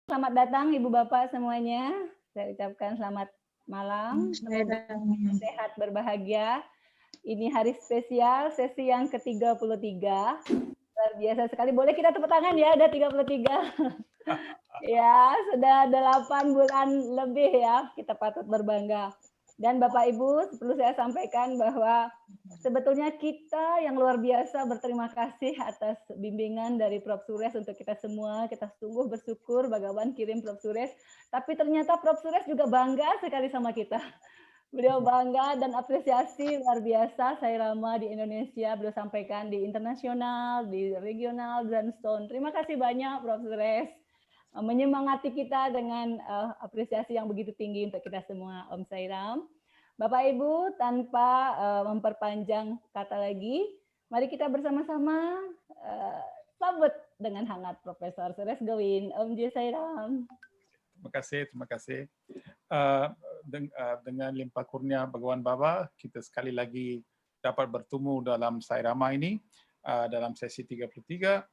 Selamat datang Ibu Bapak semuanya. Saya ucapkan selamat malam. Semoga sehat berbahagia. Ini hari spesial, sesi yang ke-33. Luar biasa sekali. Boleh kita tepuk tangan ya, ada 33. Ya, sudah 8 bulan lebih ya, kita patut berbangga. Dan Bapak Ibu, perlu saya sampaikan bahwa sebetulnya kita yang luar biasa berterima kasih atas bimbingan dari Prof. Suresh untuk kita semua. Kita sungguh bersyukur Bhagawan kirim Prof. Suresh. Tapi ternyata Prof. Suresh juga bangga sekali sama kita. Beliau bangga dan apresiasi luar biasa saya Rama di Indonesia. Beliau sampaikan di internasional, di regional, dan stone. Terima kasih banyak Prof. Suresh. Menyemangati kita dengan apresiasi yang begitu tinggi untuk kita semua, Om Sairam. Bapak Ibu, tanpa memperpanjang kata lagi, mari kita bersama-sama sambut dengan hangat Profesor Suresh Gowin. Om Jai Sairam. Terima kasih. Dengan limpah kurnia Bhagawan Baba, kita sekali lagi dapat bertemu dalam Sairama ini, dalam sesi 33.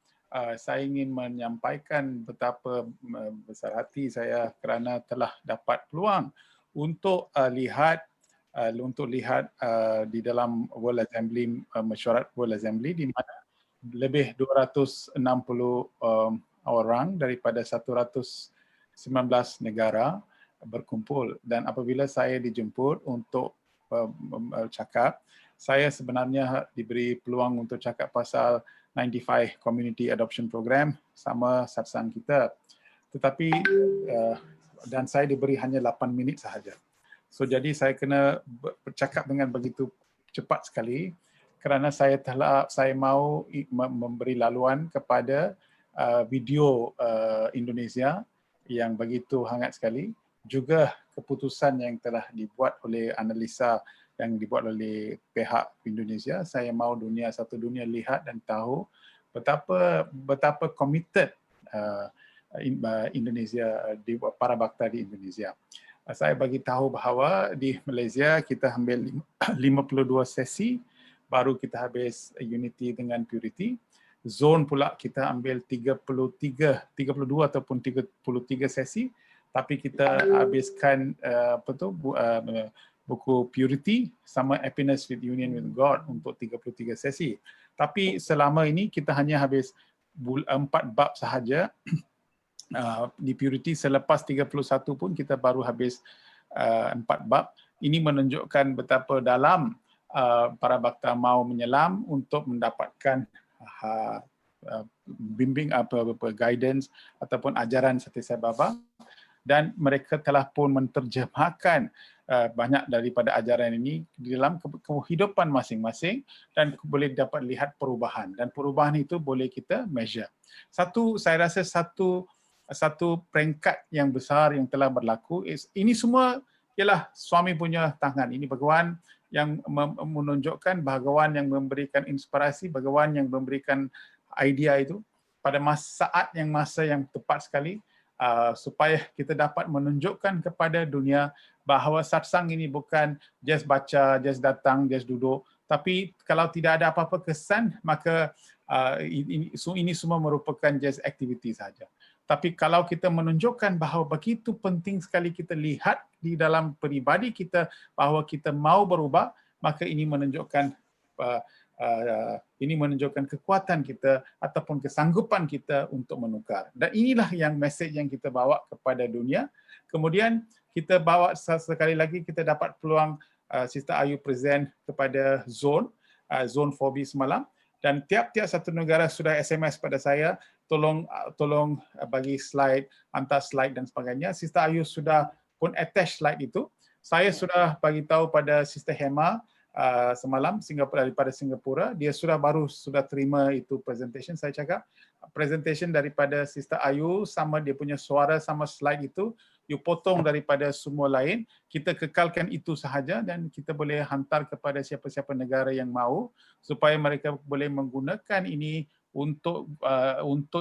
Saya ingin menyampaikan betapa besar hati saya kerana telah dapat peluang untuk lihat di dalam World Assembly, mesyuarat World Assembly, di mana lebih 260 orang daripada 119 negara berkumpul. Dan apabila saya dijemput untuk cakap, saya sebenarnya diberi peluang untuk cakap pasal 95 Community Adoption Program sama satsang kita. Tetapi dan saya diberi hanya 8 minit sahaja. So jadi saya kena bercakap dengan begitu cepat sekali kerana saya mau memberi laluan kepada video Indonesia yang begitu hangat sekali, juga keputusan yang telah dibuat oleh analisa yang dibuat oleh pihak Indonesia. Saya mau satu dunia lihat dan tahu betapa committed Indonesia, para bakta di Indonesia. Saya bagi tahu bahawa di Malaysia kita ambil 52 sesi, baru kita habis Unity dengan Purity. Zone pula kita ambil 32 ataupun 33 sesi, tapi kita habiskan buku Purity sama Happiness with Union with God untuk 33 sesi. Tapi selama ini kita hanya habis 4 bab sahaja. Di Purity selepas 31 pun kita baru habis 4 bab. Ini menunjukkan betapa dalam para bakta mau menyelam untuk mendapatkan guidance ataupun ajaran Sati Sai Baba, dan mereka telah pun menterjemahkan banyak daripada ajaran ini di dalam kehidupan masing-masing dan boleh dapat lihat perubahan, dan perubahan itu boleh kita measure. Saya rasa satu peringkat yang besar yang telah berlaku, ini semua ialah suami punya tangan. Ini Bhagawan yang menunjukkan, Bhagawan yang memberikan inspirasi, Bhagawan yang memberikan idea itu pada masa yang tepat sekali, supaya kita dapat menunjukkan kepada dunia bahawa satsang ini bukan just baca, just datang, just duduk, tapi kalau tidak ada apa-apa kesan, maka ini semua merupakan just activity saja. Tapi kalau kita menunjukkan bahawa begitu penting sekali kita lihat di dalam peribadi kita bahawa kita mau berubah, maka ini menunjukkan kekuatan kita ataupun kesanggupan kita untuk menukar. Dan inilah yang mesej yang kita bawa kepada dunia. Kemudian kita bawa sekali lagi, kita dapat peluang Sister Ayu present kepada Zone 4B semalam, dan tiap-tiap satu negara sudah SMS pada saya, tolong bagi slide, hantar slide dan sebagainya. Sister Ayu sudah pun attach slide itu. Saya sudah bagi tahu pada Sister Hema semalam daripada Singapura, dia sudah terima itu presentation. Saya cakap presentation daripada Sister Ayu sama dia punya suara sama slide itu, you potong daripada semua lain, kita kekalkan itu sahaja dan kita boleh hantar kepada siapa-siapa negara yang mahu, supaya mereka boleh menggunakan ini untuk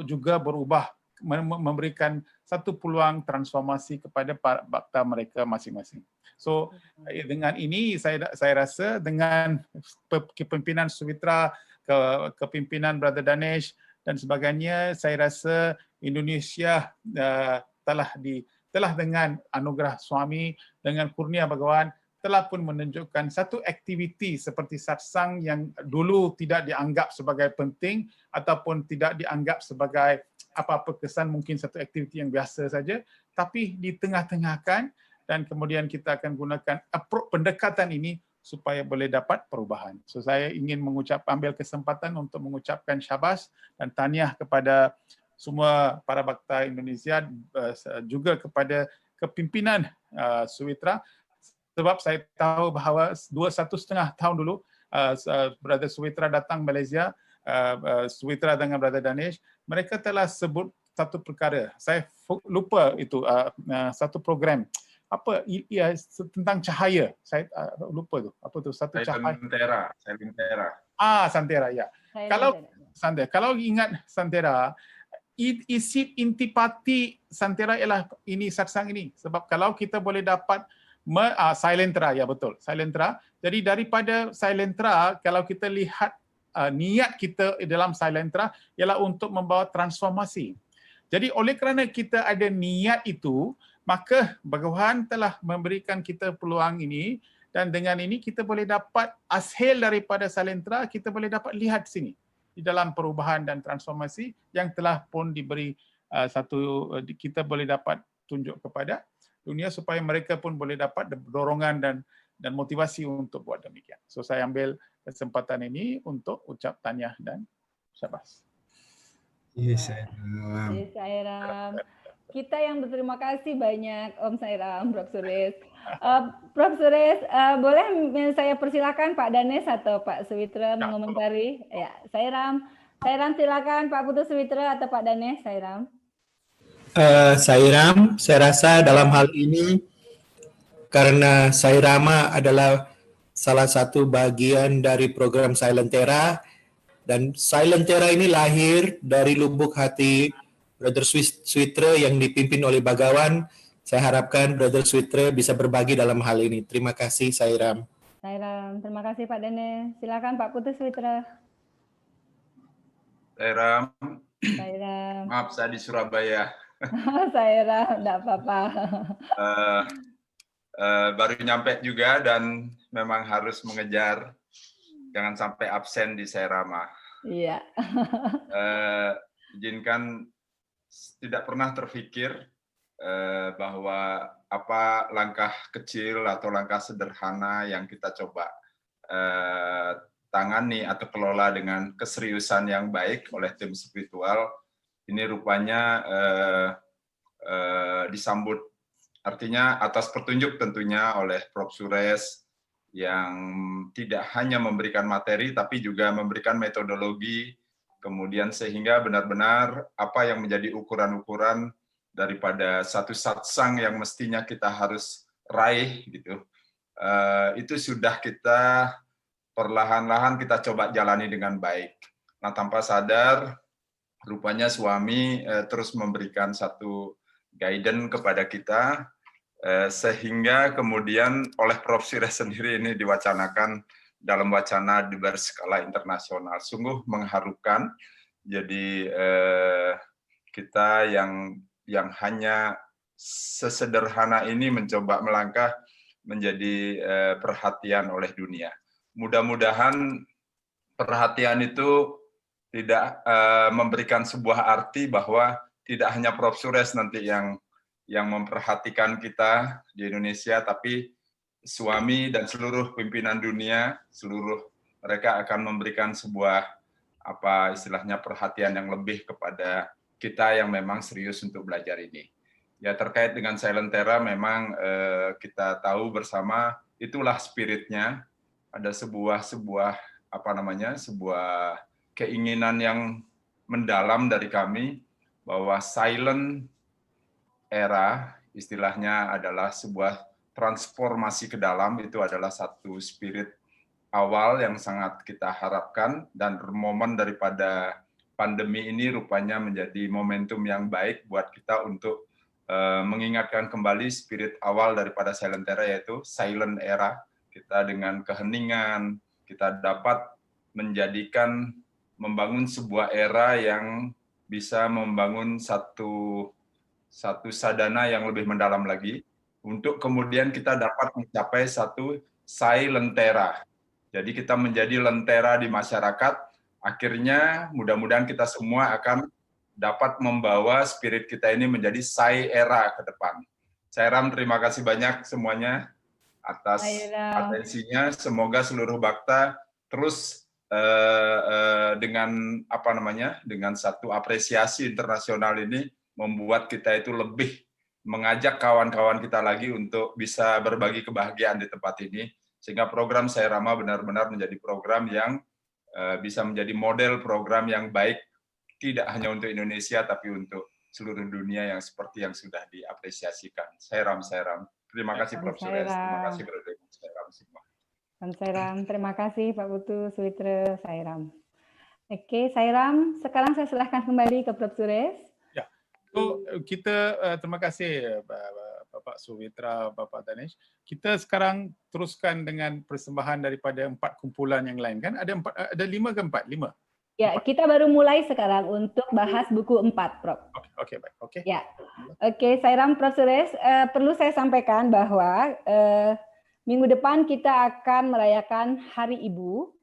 juga berubah, memberikan satu peluang transformasi kepada bakta mereka masing-masing. So dengan ini saya rasa dengan kepimpinan Suvitra, kepimpinan Brother Danesh dan sebagainya, saya rasa Indonesia telah dengan anugerah suami, dengan kurnia Bhagawan, telah pun menunjukkan satu aktiviti seperti satsang yang dulu tidak dianggap sebagai penting ataupun tidak dianggap sebagai apa-apa kesan, mungkin satu aktiviti yang biasa saja, tapi di tengah-tengahkan dan kemudian kita akan gunakan pendekatan ini supaya boleh dapat perubahan. So saya ingin ambil kesempatan untuk mengucapkan syabas dan tahniah kepada semua para bakta Indonesia, juga kepada kepimpinan Suwitra, sebab saya tahu bahawa 1.5 tahun dulu Brother Suwitra datang Malaysia, Suwitra dengan Brother Danesh, mereka telah sebut satu perkara, saya lupa itu, satu program apa tentang cahaya, saya lupa tu apa tu, satu cahaya Silentera. Santera, ya. Kalau ingat Santera, isi intipati Santera ialah ini satsang ini, sebab kalau kita boleh dapat Silentera, ya betul, Silentera. Jadi daripada Silentera, kalau kita lihat niat kita dalam Silentera ialah untuk membawa transformasi. Jadi oleh kerana kita ada niat itu, maka Bhagawan telah memberikan kita peluang ini, dan dengan ini kita boleh dapat hasil daripada Silentera, kita boleh dapat lihat sini di dalam perubahan dan transformasi yang telah pun diberi kita boleh dapat tunjuk kepada dunia supaya mereka pun boleh dapat dorongan dan motivasi untuk buat demikian. So saya ambil kesempatan ini untuk ucap tahniah dan syabas. Yes, Sairam. Kita yang berterima kasih banyak Om Sairam, Prof. Suresh. Prof. Suresh, boleh saya persilakan Pak Danesh atau Pak Suwitra mengomentari? Ya, Sairam. Sairam silakan Pak Putu Suwitra atau Pak Danesh, Sairam. Sairam, saya rasa dalam hal ini karena Sairama adalah salah satu bagian dari program Silentera, dan Silentera ini lahir dari lubuk hati Brother Suwitra yang dipimpin oleh Bhagawan. Saya harapkan Brother Suwitra bisa berbagi dalam hal ini. Terima kasih Sairam. Sairam, terima kasih Pak Danesh. Silakan Pak Putu Suwitra. Sairam. Sairam. Maaf, saya di Surabaya. Sairam, enggak apa-apa. Baru nyampe juga dan memang harus mengejar, jangan sampai absen di Sairama. Iya. Izinkan, tidak pernah terfikir bahwa apa langkah kecil atau langkah sederhana yang kita coba tangani atau kelola dengan keseriusan yang baik oleh tim spiritual, ini rupanya disambut, artinya atas petunjuk tentunya oleh Prof. Suresh yang tidak hanya memberikan materi tapi juga memberikan metodologi, kemudian sehingga benar-benar apa yang menjadi ukuran-ukuran daripada satu satsang yang mestinya kita harus raih gitu, itu sudah kita perlahan-lahan kita coba jalani dengan baik. Nah, tanpa sadar rupanya suami terus memberikan satu guidance kepada kita, sehingga kemudian oleh Prof. Suresh sendiri ini diwacanakan dalam wacana di berskala internasional. Sungguh mengharukan. Jadi kita yang hanya sesederhana ini mencoba melangkah menjadi perhatian oleh dunia. Mudah-mudahan perhatian itu tidak memberikan sebuah arti bahwa tidak hanya Prof. Suresh nanti yang memperhatikan kita di Indonesia, tapi suami dan seluruh pimpinan dunia, seluruh mereka akan memberikan sebuah apa istilahnya perhatian yang lebih kepada kita yang memang serius untuk belajar ini. Ya, terkait dengan Silentera memang kita tahu bersama itulah spiritnya, ada sebuah apa namanya, sebuah keinginan yang mendalam dari kami bahwa silent era istilahnya adalah sebuah transformasi ke dalam, itu adalah satu spirit awal yang sangat kita harapkan, dan momen daripada pandemi ini rupanya menjadi momentum yang baik buat kita untuk mengingatkan kembali spirit awal daripada Silentera, yaitu silent era. Kita dengan keheningan, kita dapat membangun sebuah era yang bisa membangun satu satu sadana yang lebih mendalam lagi, untuk kemudian kita dapat mencapai satu sai lentera. Jadi kita menjadi lentera di masyarakat, akhirnya mudah-mudahan kita semua akan dapat membawa spirit kita ini menjadi sai era ke depan. Sairam, terima kasih banyak semuanya atas atensinya. Semoga seluruh Bhakta terus dengan satu apresiasi internasional ini membuat kita itu lebih mengajak kawan-kawan kita lagi untuk bisa berbagi kebahagiaan di tempat ini, sehingga program Sai Rama benar-benar menjadi program yang bisa menjadi model program yang baik, tidak hanya untuk Indonesia tapi untuk seluruh dunia yang seperti yang sudah diapresiasikan. Sairam. Terima kasih Prof. Suresh, terima kasih Brother Sairam semua. Sairam, terima kasih Pak Putu, Suwitra, Sairam. Oke, Sairam, sekarang saya serahkan kembali ke Prof. Suresh. Ya, so kita terima kasih Bapak Suwitra, Bapak Danesh. Kita sekarang teruskan dengan persembahan daripada 4 kumpulan yang lain kan? Ada 5 ke 4? 5. Ya, kita baru mulai sekarang untuk bahas buku 4, Prof. Oke, baik. Oke. Ya. Oke, Sairam, Prof. Suresh, perlu saya sampaikan bahwa minggu depan kita akan merayakan Hari Ibu.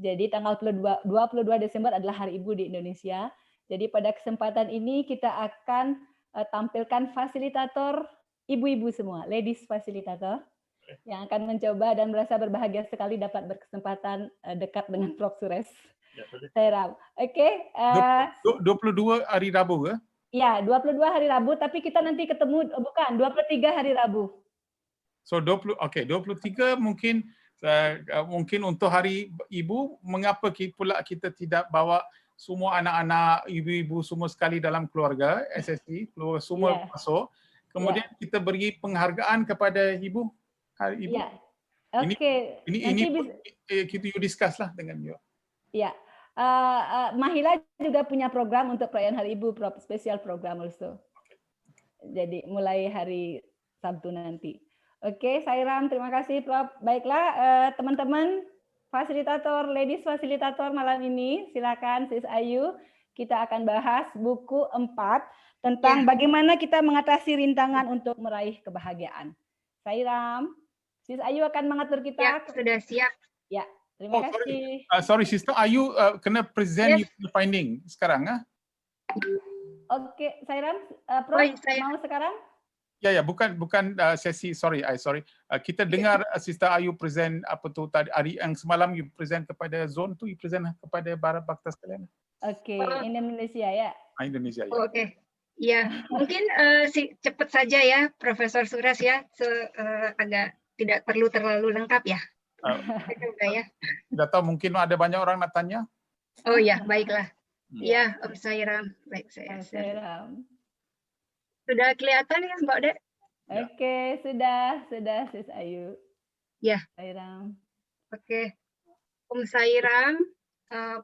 Jadi tanggal 22 Desember adalah Hari Ibu di Indonesia. Jadi pada kesempatan ini kita akan tampilkan fasilitator ibu-ibu semua, ladies fasilitator, yang akan mencoba dan merasa berbahagia sekali dapat berkesempatan dekat dengan Prof. Suresh. Sairam. Oke. 22 hari Rabu ke? Ya, 22 hari Rabu, tapi kita nanti ketemu, bukan, 23 hari Rabu. So 23 mungkin untuk Hari Ibu, mengapa pula kita tidak bawa semua anak-anak, ibu-ibu semua sekali dalam keluarga SSC, keluarga semua masuk. Kemudian kita beri penghargaan kepada ibu, Hari Ibu. Oke. Ini kita discuss lah dengan you. Ya. Mahila juga punya program untuk perayaan Hari Ibu, spesial program also. Jadi mulai hari Sabtu nanti. Oke, Sairam, terima kasih Prof. Baiklah, teman-teman fasilitator, ladies fasilitator malam ini, silakan Sis Ayu. Kita akan bahas buku 4 tentang bagaimana kita mengatasi rintangan untuk meraih kebahagiaan. Sairam, Sis Ayu akan mengatur kita. Ya, sudah siap. Ya. Terima kasih. Sorry, Sister, Ayu kena present your finding sekarang, Oke, Sairam, Prof, mau sekarang? Ya, bukan sesi. Sorry. Kita dengar Sister Ayu present apa tu tadi hari yang semalam you present kepada zone tu, you present kepada para Bhakta sekalian. Oke, Indonesia ya. Indonesia ya. Oke. Ya, mungkin cepat saja ya, Profesor Suresh ya, agak tidak perlu terlalu lengkap ya. Tidak tahu, mungkin ada banyak orang nak tanya. Oh ya, baiklah. Ya, Om Sairam. Baik, Sairam. Sudah kelihatan ya, Mbak Dek? Oke, sudah Sis Ayu. Ya. Sairam. Oke. Om Sairam,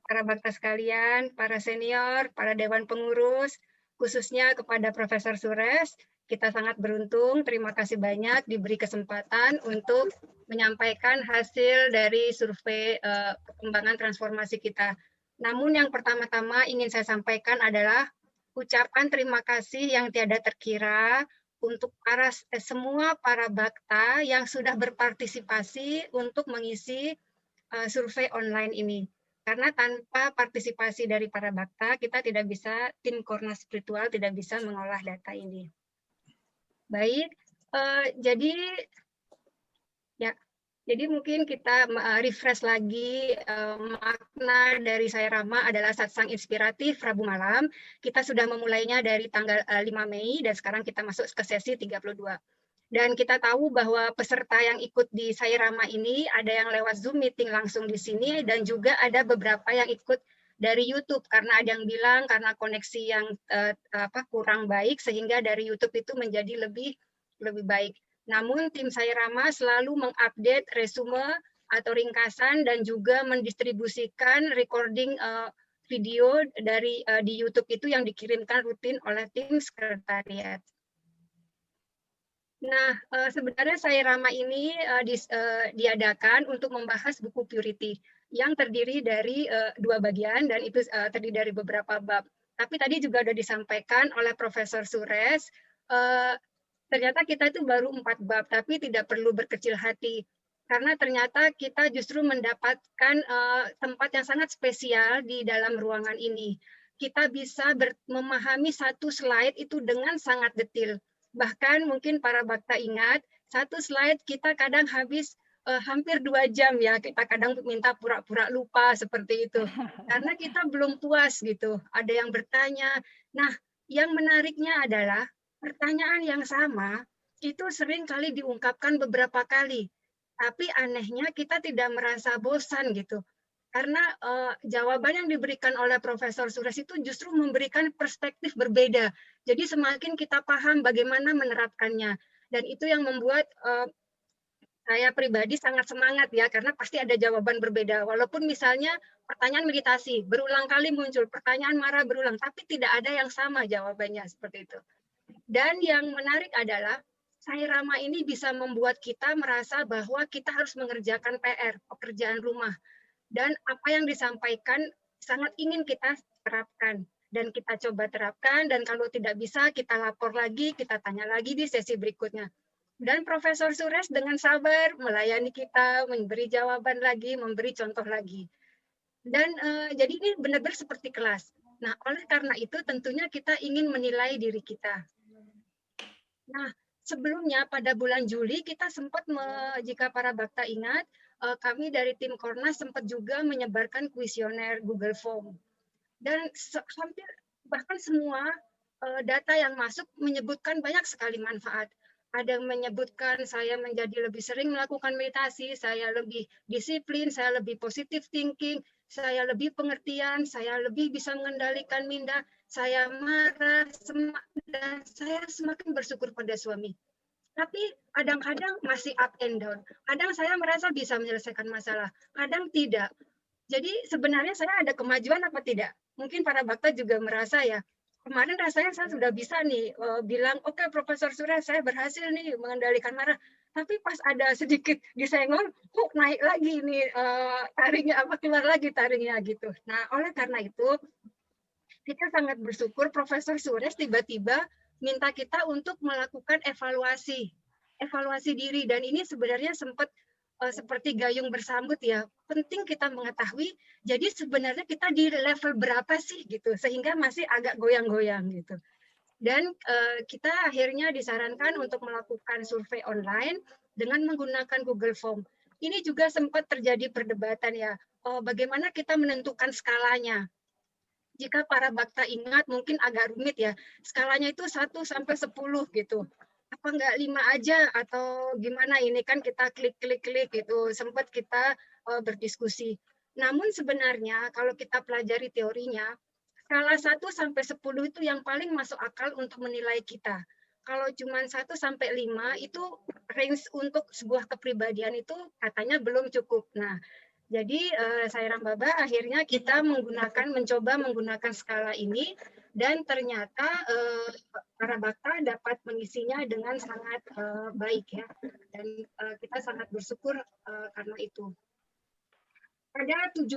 para Bhakta sekalian, para senior, para dewan pengurus, khususnya kepada Profesor Suresh, kita sangat beruntung, terima kasih banyak diberi kesempatan untuk menyampaikan hasil dari survei perkembangan transformasi kita. Namun yang pertama-tama ingin saya sampaikan adalah ucapan terima kasih yang tiada terkira untuk semua para Bhakta yang sudah berpartisipasi untuk mengisi survei online ini. Karena tanpa partisipasi dari para Bhakta, kita tidak bisa, tim Kornas Spiritual tidak bisa mengolah data ini. Baik, jadi mungkin kita refresh lagi makna dari Sai Rama adalah satsang inspiratif Rabu malam. Kita sudah memulainya dari tanggal 5 Mei dan sekarang kita masuk ke sesi 32. Dan kita tahu bahwa peserta yang ikut di Sai Rama ini ada yang lewat Zoom meeting langsung di sini dan juga ada beberapa yang ikut dari YouTube karena ada yang bilang karena koneksi yang kurang baik sehingga dari YouTube itu menjadi lebih baik. Namun tim Sai Rama selalu mengupdate resume atau ringkasan dan juga mendistribusikan recording video dari di YouTube itu yang dikirimkan rutin oleh tim sekretariat. Nah, sebenarnya Sai Rama ini diadakan untuk membahas buku Purity yang terdiri dari 2 bagian dan itu terdiri dari beberapa bab. Tapi tadi juga sudah disampaikan oleh Profesor Suresh, ternyata kita itu baru 4 bab, tapi tidak perlu berkecil hati. Karena ternyata kita justru mendapatkan tempat yang sangat spesial di dalam ruangan ini. Kita bisa memahami satu slide itu dengan sangat detail. Bahkan mungkin para bakta ingat, satu slide kita kadang habis hampir 2 jam ya, kita kadang minta pura-pura lupa seperti itu. Karena kita belum puas gitu, ada yang bertanya. Nah, yang menariknya adalah pertanyaan yang sama itu sering kali diungkapkan beberapa kali. Tapi anehnya kita tidak merasa bosan gitu. Karena jawaban yang diberikan oleh Profesor Suresh itu justru memberikan perspektif berbeda. Jadi semakin kita paham bagaimana menerapkannya. Dan itu yang membuat saya pribadi sangat semangat ya, karena pasti ada jawaban berbeda. Walaupun misalnya pertanyaan meditasi, berulang kali muncul, pertanyaan marah berulang, tapi tidak ada yang sama jawabannya seperti itu. Dan yang menarik adalah, Sai Rama ini bisa membuat kita merasa bahwa kita harus mengerjakan PR, pekerjaan rumah. Dan apa yang disampaikan sangat ingin kita terapkan. Dan kita coba terapkan, dan kalau tidak bisa, kita lapor lagi, kita tanya lagi di sesi berikutnya. Dan Profesor Suresh dengan sabar melayani kita, memberi jawaban lagi, memberi contoh lagi. Dan jadi ini benar-benar seperti kelas. Nah, oleh karena itu tentunya kita ingin menilai diri kita. Nah, sebelumnya pada bulan Juli kita sempat, jika para bakta ingat, kami dari tim Kornas sempat juga menyebarkan kuesioner Google Form. Dan hampir bahkan semua data yang masuk menyebutkan banyak sekali manfaat. Ada yang menyebutkan saya menjadi lebih sering melakukan meditasi, saya lebih disiplin, saya lebih positive thinking, saya lebih pengertian, saya lebih bisa mengendalikan minda, saya marah, dan saya semakin bersyukur pada suami. Tapi kadang-kadang masih up and down. Kadang saya merasa bisa menyelesaikan masalah, kadang tidak. Jadi sebenarnya saya ada kemajuan apa tidak? Mungkin para bakta juga merasa ya, kemarin rasanya saya sudah bisa nih bilang, oke, Profesor Suresh, saya berhasil nih mengendalikan marah. Tapi pas ada sedikit disenggol, kok naik lagi nih taringnya, keluar lagi taringnya gitu. Nah, oleh karena itu kita sangat bersyukur Profesor Suresh tiba-tiba minta kita untuk melakukan evaluasi diri, dan ini sebenarnya sempat seperti gayung bersambut ya, penting kita mengetahui jadi sebenarnya kita di level berapa sih gitu, sehingga masih agak goyang-goyang gitu. Dan kita akhirnya disarankan untuk melakukan survei online dengan menggunakan Google Form. Ini juga sempat terjadi perdebatan ya, bagaimana kita menentukan skalanya. Jika para bakta ingat mungkin agak rumit ya, skalanya itu 1 sampai 10 gitu. Apa enggak 5 aja atau gimana, ini kan kita klik gitu, sempat kita berdiskusi. Namun sebenarnya kalau kita pelajari teorinya, skala 1 sampai 10 itu yang paling masuk akal untuk menilai kita. Kalau cuma 1 sampai 5 itu range untuk sebuah kepribadian itu katanya belum cukup. Nah, jadi Sai Ram Baba akhirnya kita mencoba menggunakan skala ini, dan ternyata para bakta dapat mengisinya dengan sangat baik ya, dan kita sangat bersyukur karena itu. Ada 17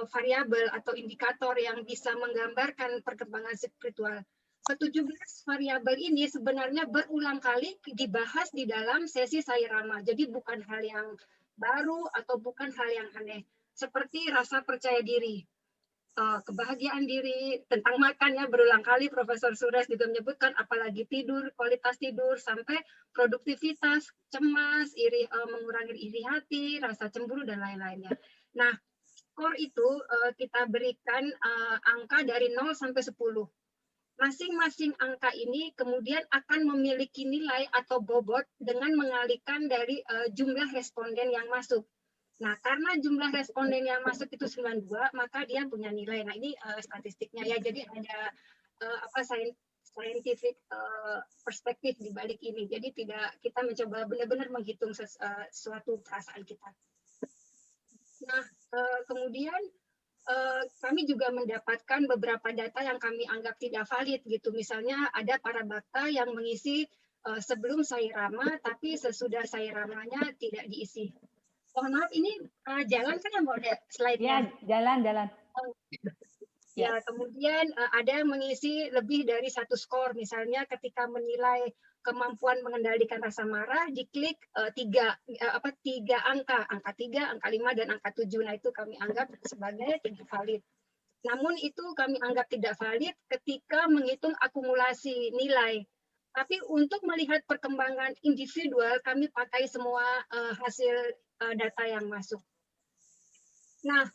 variabel atau indikator yang bisa menggambarkan perkembangan spiritual. Ke-17 variabel ini sebenarnya berulang kali dibahas di dalam sesi Sai Rama, jadi bukan hal yang baru atau bukan hal yang aneh. Seperti rasa percaya diri, kebahagiaan diri, tentang makannya berulang kali Profesor Suresh juga menyebutkan, apalagi tidur, kualitas tidur, sampai produktivitas, cemas, mengurangi iri hati, rasa cemburu, dan lain-lainnya. Nah, skor itu kita berikan angka dari 0 sampai 10. Masing-masing angka ini kemudian akan memiliki nilai atau bobot dengan mengalihkan dari jumlah responden yang masuk. Nah, karena jumlah responden yang masuk itu 92, maka dia punya nilai. Nah, ini statistiknya ya. Jadi ada scientific perspektif di balik ini. Jadi tidak, kita mencoba benar-benar menghitung suatu perasaan kita. Nah, kemudian kami juga mendapatkan beberapa data yang kami anggap tidak valid gitu. Misalnya ada para bakta yang mengisi sebelum Sai Rama, tapi sesudah Sai Ramanya tidak diisi. Mohon maaf, ini jalan kan ya Mbak slide-nya? Ya, jalan. Ya, kemudian ada yang mengisi lebih dari 1 skor, misalnya ketika menilai kemampuan mengendalikan rasa marah, diklik 3 angka, angka 3, angka 5, dan angka 7. Nah, itu kami anggap sebagai tidak valid. Namun itu kami anggap tidak valid ketika menghitung akumulasi nilai. Tapi untuk melihat perkembangan individual, kami pakai semua hasil data yang masuk. Nah,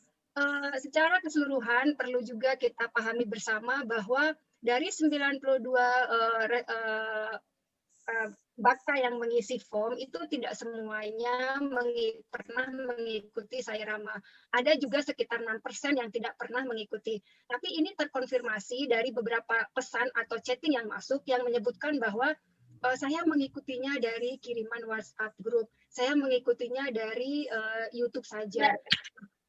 secara keseluruhan perlu juga kita pahami bersama bahwa dari 92 bakta yang mengisi form itu tidak semuanya pernah mengikuti Sairama. Ada juga sekitar 6% yang tidak pernah mengikuti. Tapi ini terkonfirmasi dari beberapa pesan atau chatting yang masuk yang menyebutkan bahwa saya mengikutinya dari kiriman WhatsApp grup, saya mengikutinya dari YouTube saja.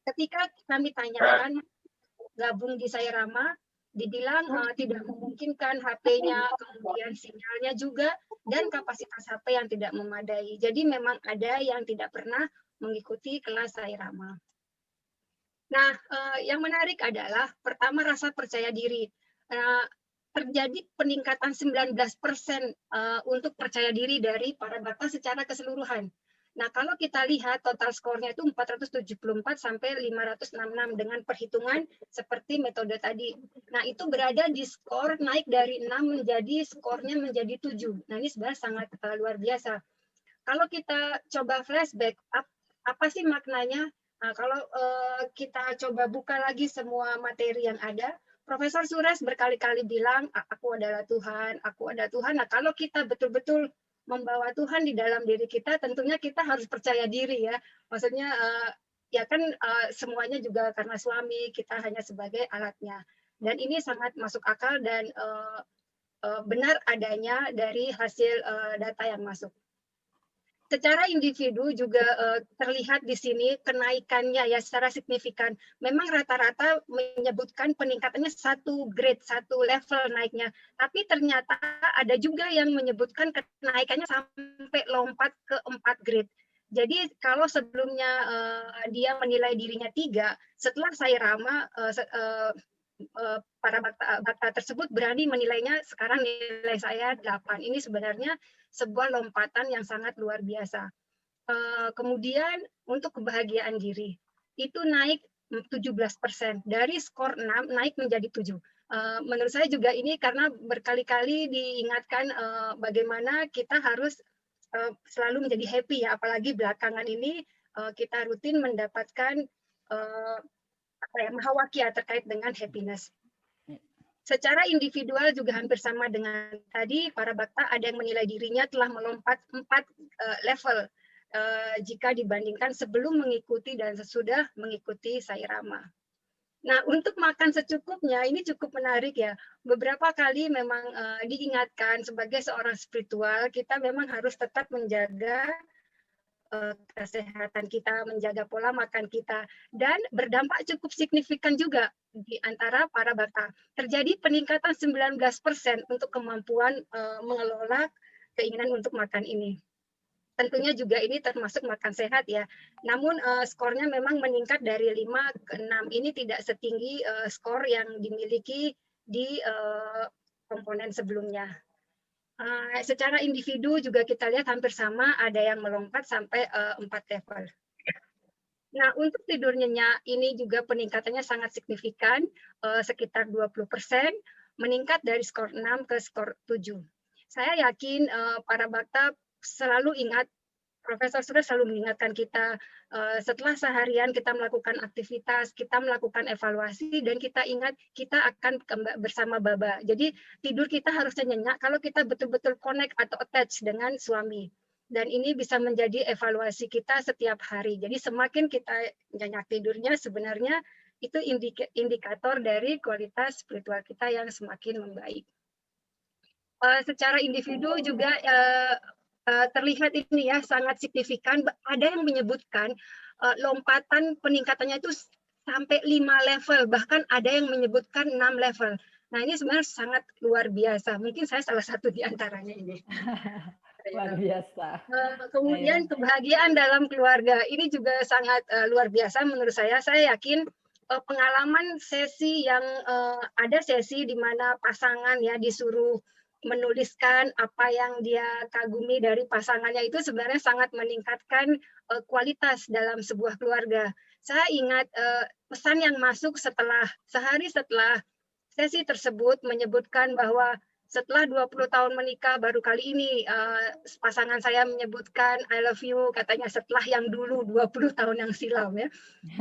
Ketika kami tanyakan gabung di Sairama, dibilang tidak memungkinkan HP-nya, kemudian sinyalnya juga, dan kapasitas HP yang tidak memadai. Jadi memang ada yang tidak pernah mengikuti kelas Sairama. Nah, yang menarik adalah pertama rasa percaya diri. Terjadi peningkatan 19% untuk percaya diri dari para bakta secara keseluruhan. Nah, kalau kita lihat total skornya itu 474 sampai 566 dengan perhitungan seperti metode tadi. Nah, itu berada di skor naik dari 6 menjadi skornya menjadi 7. Nah, ini sebenarnya sangat luar biasa. Kalau kita coba flashback, apa sih maknanya? Nah, kalau kita coba buka lagi semua materi yang ada, Profesor Suresh berkali-kali bilang, aku adalah Tuhan, aku adalah Tuhan. Nah, kalau kita betul-betul membawa Tuhan di dalam diri kita, tentunya kita harus percaya diri ya. Maksudnya ya kan semuanya juga karena suami, kita hanya sebagai alatnya. Dan ini sangat masuk akal dan benar adanya dari hasil data yang masuk. Secara individu juga terlihat di sini kenaikannya ya secara signifikan. Memang rata-rata menyebutkan peningkatannya 1 grade, 1 level naiknya. Tapi ternyata ada juga yang menyebutkan kenaikannya sampai lompat ke 4 grade. Jadi kalau sebelumnya dia menilai dirinya 3, setelah Sairama para bakta tersebut berani menilainya sekarang nilai saya 8. Ini sebenarnya sebuah lompatan yang sangat luar biasa. Kemudian untuk kebahagiaan diri itu naik 17%, dari skor 6 naik menjadi 7. Menurut saya juga ini karena berkali-kali diingatkan bagaimana kita harus selalu menjadi happy ya, apalagi belakangan ini kita rutin mendapatkan mahawakia terkait dengan happiness. Secara individual juga hampir sama dengan tadi, para bakta ada yang menilai dirinya telah melompat 4 level jika dibandingkan sebelum mengikuti dan sesudah mengikuti Sairama. Nah, untuk makan secukupnya ini cukup menarik ya. Beberapa kali memang diingatkan sebagai seorang spiritual, kita memang harus tetap menjaga kesehatan kita, menjaga pola makan kita, dan berdampak cukup signifikan juga di antara para bakta. Terjadi peningkatan 19% untuk kemampuan mengelola keinginan untuk makan ini. Tentunya juga ini termasuk makan sehat ya. Namun skornya memang meningkat dari 5 ke 6. Ini tidak setinggi skor yang dimiliki di komponen sebelumnya. Secara individu juga kita lihat hampir sama, ada yang melompat sampai 4 level. Nah, untuk tidur nyenyak ini juga peningkatannya sangat signifikan, sekitar 20%, meningkat dari skor 6 ke skor 7. Saya yakin para bakta selalu ingat, Profesor Suresh selalu mengingatkan kita, setelah seharian kita melakukan aktivitas, kita melakukan evaluasi, dan kita ingat kita akan bersama Baba. Jadi tidur kita harusnya nyenyak kalau kita betul-betul connect atau attach dengan suami. Dan ini bisa menjadi evaluasi kita setiap hari. Jadi semakin kita nyenyak tidurnya, sebenarnya itu indikator dari kualitas spiritual kita yang semakin membaik. Secara individu juga terlihat ini ya sangat signifikan. Ada yang menyebutkan lompatan peningkatannya itu sampai 5 level, bahkan ada yang menyebutkan 6 level. Nah, ini sebenarnya sangat luar biasa. Mungkin saya salah satu di antaranya ini. Luar biasa. Kemudian kebahagiaan dalam keluarga ini juga sangat luar biasa menurut saya. Saya yakin pengalaman sesi yang ada sesi di mana pasangan ya disuruh menuliskan apa yang dia kagumi dari pasangannya, itu sebenarnya sangat meningkatkan kualitas dalam sebuah keluarga. Saya ingat pesan yang masuk sehari setelah sesi tersebut menyebutkan bahwa setelah 20 tahun menikah, baru kali ini pasangan saya menyebutkan I love you, katanya, setelah yang dulu 20 tahun yang silam ya.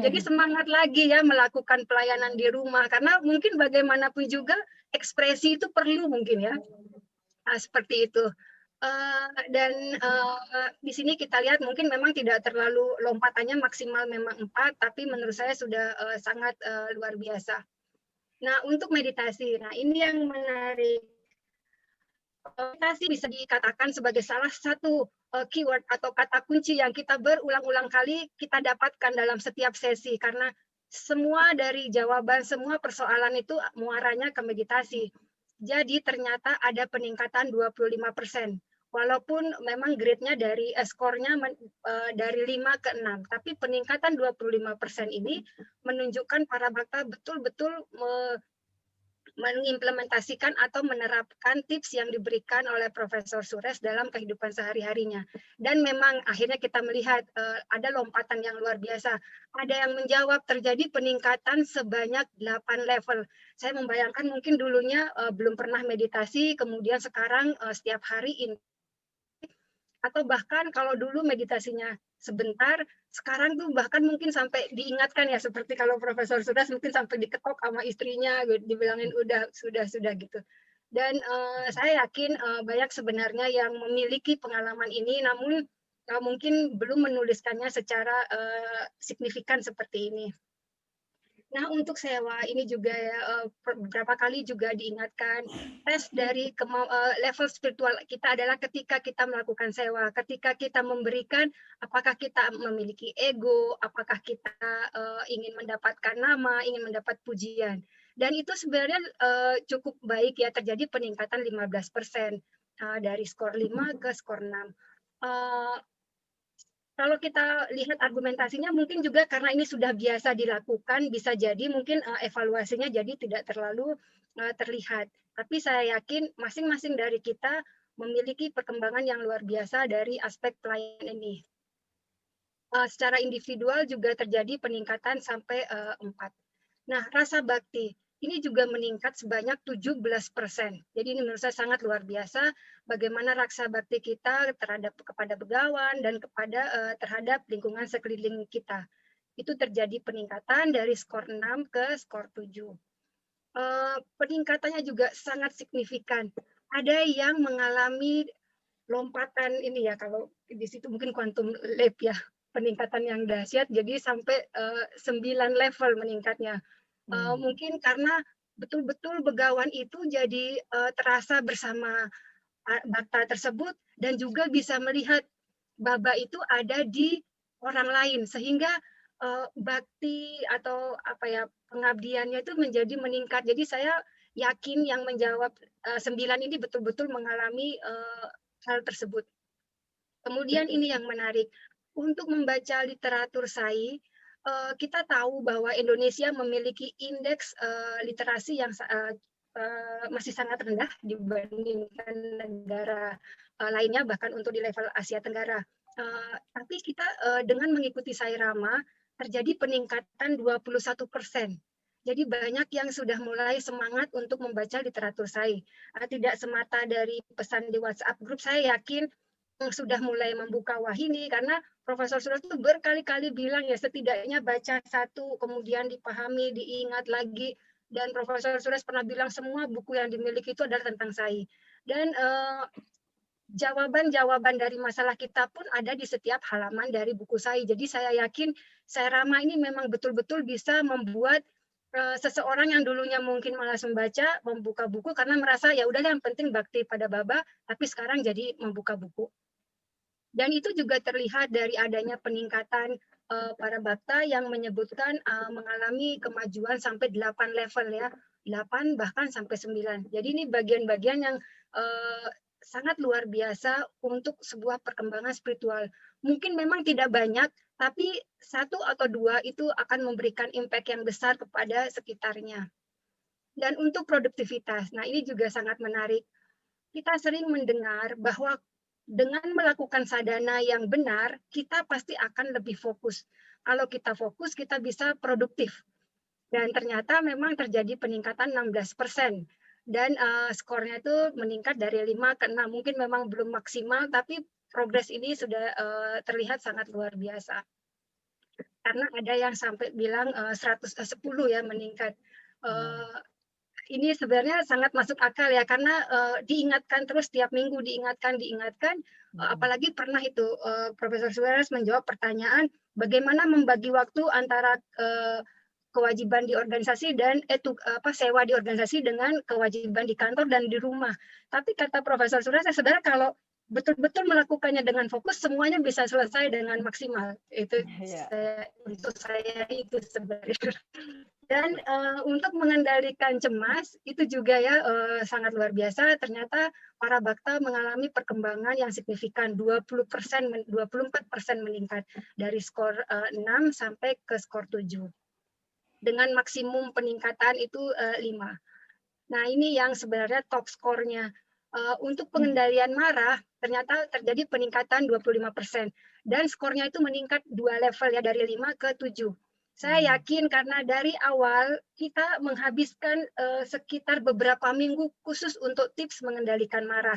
Jadi semangat lagi ya melakukan pelayanan di rumah, karena mungkin bagaimanapun juga ekspresi itu perlu mungkin ya. Seperti itu. Dan di sini kita lihat mungkin memang tidak terlalu lompatannya maksimal memang 4, tapi menurut saya sudah sangat luar biasa. Nah, untuk meditasi, nah ini yang menarik. Meditasi bisa dikatakan sebagai salah satu keyword atau kata kunci yang kita berulang-ulang kali kita dapatkan dalam setiap sesi, karena semua dari jawaban semua persoalan itu muaranya ke meditasi. Jadi ternyata ada peningkatan 25%. Walaupun memang grade-nya dari skornya dari 5 ke 6, tapi peningkatan 25% ini menunjukkan para bhakta betul-betul mengimplementasikan atau menerapkan tips yang diberikan oleh Profesor Suresh dalam kehidupan sehari-harinya. Dan memang akhirnya kita melihat ada lompatan yang luar biasa. Ada yang menjawab terjadi peningkatan sebanyak 8 level. Saya membayangkan mungkin dulunya belum pernah meditasi, kemudian sekarang setiap hari ini. Atau bahkan kalau dulu meditasinya sebentar, sekarang tuh bahkan mungkin sampai diingatkan ya, seperti kalau Profesor Suresh mungkin sampai diketok sama istrinya, dibilangin udah sudah gitu. Dan saya yakin banyak sebenarnya yang memiliki pengalaman ini, namun mungkin belum menuliskannya secara signifikan seperti ini. Nah, untuk sewa ini juga ya beberapa kali juga diingatkan, tes dari level spiritual kita adalah ketika kita melakukan sewa, ketika kita memberikan, apakah kita memiliki ego, apakah kita ingin mendapatkan nama, ingin mendapat pujian. Dan itu sebenarnya cukup baik ya, terjadi peningkatan 15% dari skor 5 ke skor 6. Kalau kita lihat argumentasinya mungkin juga karena ini sudah biasa dilakukan, bisa jadi mungkin evaluasinya jadi tidak terlalu terlihat. Tapi saya yakin masing-masing dari kita memiliki perkembangan yang luar biasa dari aspek pelayanan ini. Secara individual juga terjadi peningkatan sampai 4. Nah, rasa bakti ini juga meningkat sebanyak 17%. Jadi ini menurut saya sangat luar biasa bagaimana rasa bakti kita kepada begawan dan terhadap lingkungan sekeliling kita. Itu terjadi peningkatan dari skor 6 ke skor 7. Peningkatannya juga sangat signifikan. Ada yang mengalami lompatan ini ya, kalau di situ mungkin quantum leap ya, peningkatan yang dahsyat, jadi sampai 9 level meningkatnya. Mungkin karena betul-betul begawan itu jadi terasa bersama bhakta tersebut dan juga bisa melihat baba itu ada di orang lain, sehingga bakti atau apa ya, pengabdiannya itu menjadi meningkat. Jadi saya yakin yang menjawab 9 ini betul-betul mengalami hal tersebut. Kemudian ini yang menarik, untuk membaca literatur sai, kita tahu bahwa Indonesia memiliki indeks literasi yang masih sangat rendah dibandingkan negara lainnya, bahkan untuk di level Asia Tenggara. Tapi kita dengan mengikuti Sai Rama terjadi peningkatan 21%. Jadi banyak yang sudah mulai semangat untuk membaca literatur sai. Tidak semata dari pesan di WhatsApp grup, saya yakin sudah mulai membuka wahini, karena Profesor Suresh itu berkali-kali bilang ya setidaknya baca 1, kemudian dipahami, diingat lagi. Dan Profesor Suresh pernah bilang semua buku yang dimiliki itu adalah tentang sai. Dan jawaban-jawaban dari masalah kita pun ada di setiap halaman dari buku sai. Jadi saya yakin Sai Rama ini memang betul-betul bisa membuat seseorang yang dulunya mungkin malas membaca, membuka buku karena merasa ya udahlah yang penting bakti pada baba, tapi sekarang jadi membuka buku. Dan itu juga terlihat dari adanya peningkatan para bhakta yang menyebutkan mengalami kemajuan sampai 8 level ya, 8 bahkan sampai 9. Jadi ini bagian-bagian yang sangat luar biasa untuk sebuah perkembangan spiritual. Mungkin memang tidak banyak, tapi 1 atau 2 itu akan memberikan impact yang besar kepada sekitarnya. Dan untuk produktivitas, nah ini juga sangat menarik. Kita sering mendengar bahwa dengan melakukan sadhana yang benar, kita pasti akan lebih fokus. Kalau kita fokus, kita bisa produktif. Dan ternyata memang terjadi peningkatan 16%. Dan skornya itu meningkat dari 5 ke 6. Mungkin memang belum maksimal, tapi progres ini sudah terlihat sangat luar biasa. Karena ada yang sampai bilang 110 ya meningkat. Ini sebenarnya sangat masuk akal ya, karena diingatkan terus tiap minggu, diingatkan. Apalagi pernah itu Profesor Suarez menjawab pertanyaan bagaimana membagi waktu antara kewajiban di organisasi dan sewa di organisasi dengan kewajiban di kantor dan di rumah. Tapi kata Profesor Suarez, sebenarnya kalau betul-betul melakukannya dengan fokus, semuanya bisa selesai dengan maksimal. Itu untuk saya itu sebenarnya. Dan untuk mengendalikan cemas itu juga ya sangat luar biasa. Ternyata para bakta mengalami perkembangan yang signifikan, 24% meningkat dari skor 6 sampai ke skor 7. Dengan maksimum peningkatan itu 5. Nah ini yang sebenarnya top skornya. Untuk pengendalian marah ternyata terjadi peningkatan 25%. Dan skornya itu meningkat 2 level ya, dari 5 ke 7. Saya yakin karena dari awal kita menghabiskan sekitar beberapa minggu khusus untuk tips mengendalikan marah.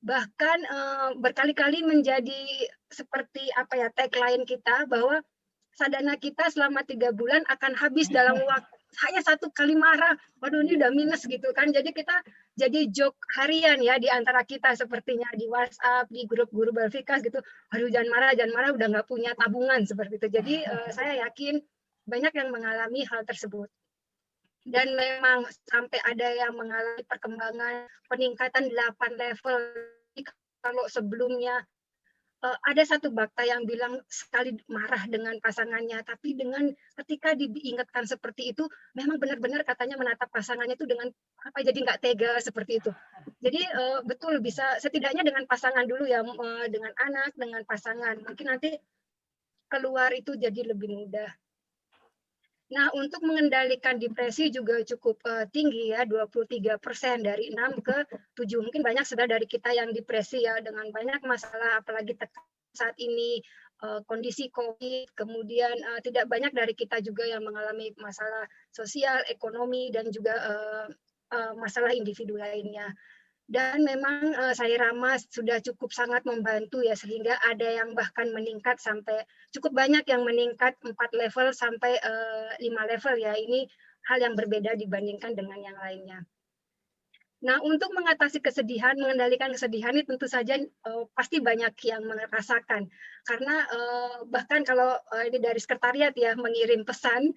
Bahkan berkali-kali menjadi seperti tagline kita bahwa sadhana kita selama 3 bulan akan habis dalam waktu hanya 1 kali marah. Waduh ini udah minus gitu kan. Jadi kita jadi joke harian ya di antara kita sepertinya di WhatsApp, di grup guru Balfikas gitu. Aduh jangan marah, udah nggak punya tabungan seperti itu. Jadi saya yakin banyak yang mengalami hal tersebut. Dan memang sampai ada yang mengalami perkembangan peningkatan 8 level. Kalau sebelumnya ada satu bakta yang bilang sekali marah dengan pasangannya, tapi ketika diingatkan seperti itu, memang benar-benar katanya menatap pasangannya itu dengan jadi nggak tega seperti itu. Jadi betul bisa setidaknya dengan pasangan dulu ya, dengan anak, dengan pasangan. Mungkin nanti keluar itu jadi lebih mudah. Nah, untuk mengendalikan depresi juga cukup tinggi ya, 23% dari 6 ke 7. Mungkin banyak sudah dari kita yang depresi ya, dengan banyak masalah, apalagi saat ini kondisi COVID, kemudian tidak banyak dari kita juga yang mengalami masalah sosial, ekonomi, dan juga masalah individu lainnya. Dan memang Saya Rama sudah cukup sangat membantu ya, sehingga ada yang bahkan meningkat sampai cukup banyak yang meningkat 4 level sampai 5 level ya. Ini hal yang berbeda dibandingkan dengan yang lainnya. Nah, untuk mengatasi kesedihan, mengendalikan kesedihan ini tentu saja pasti banyak yang merasakan. Karena bahkan kalau ini dari sekretariat ya mengirim pesan,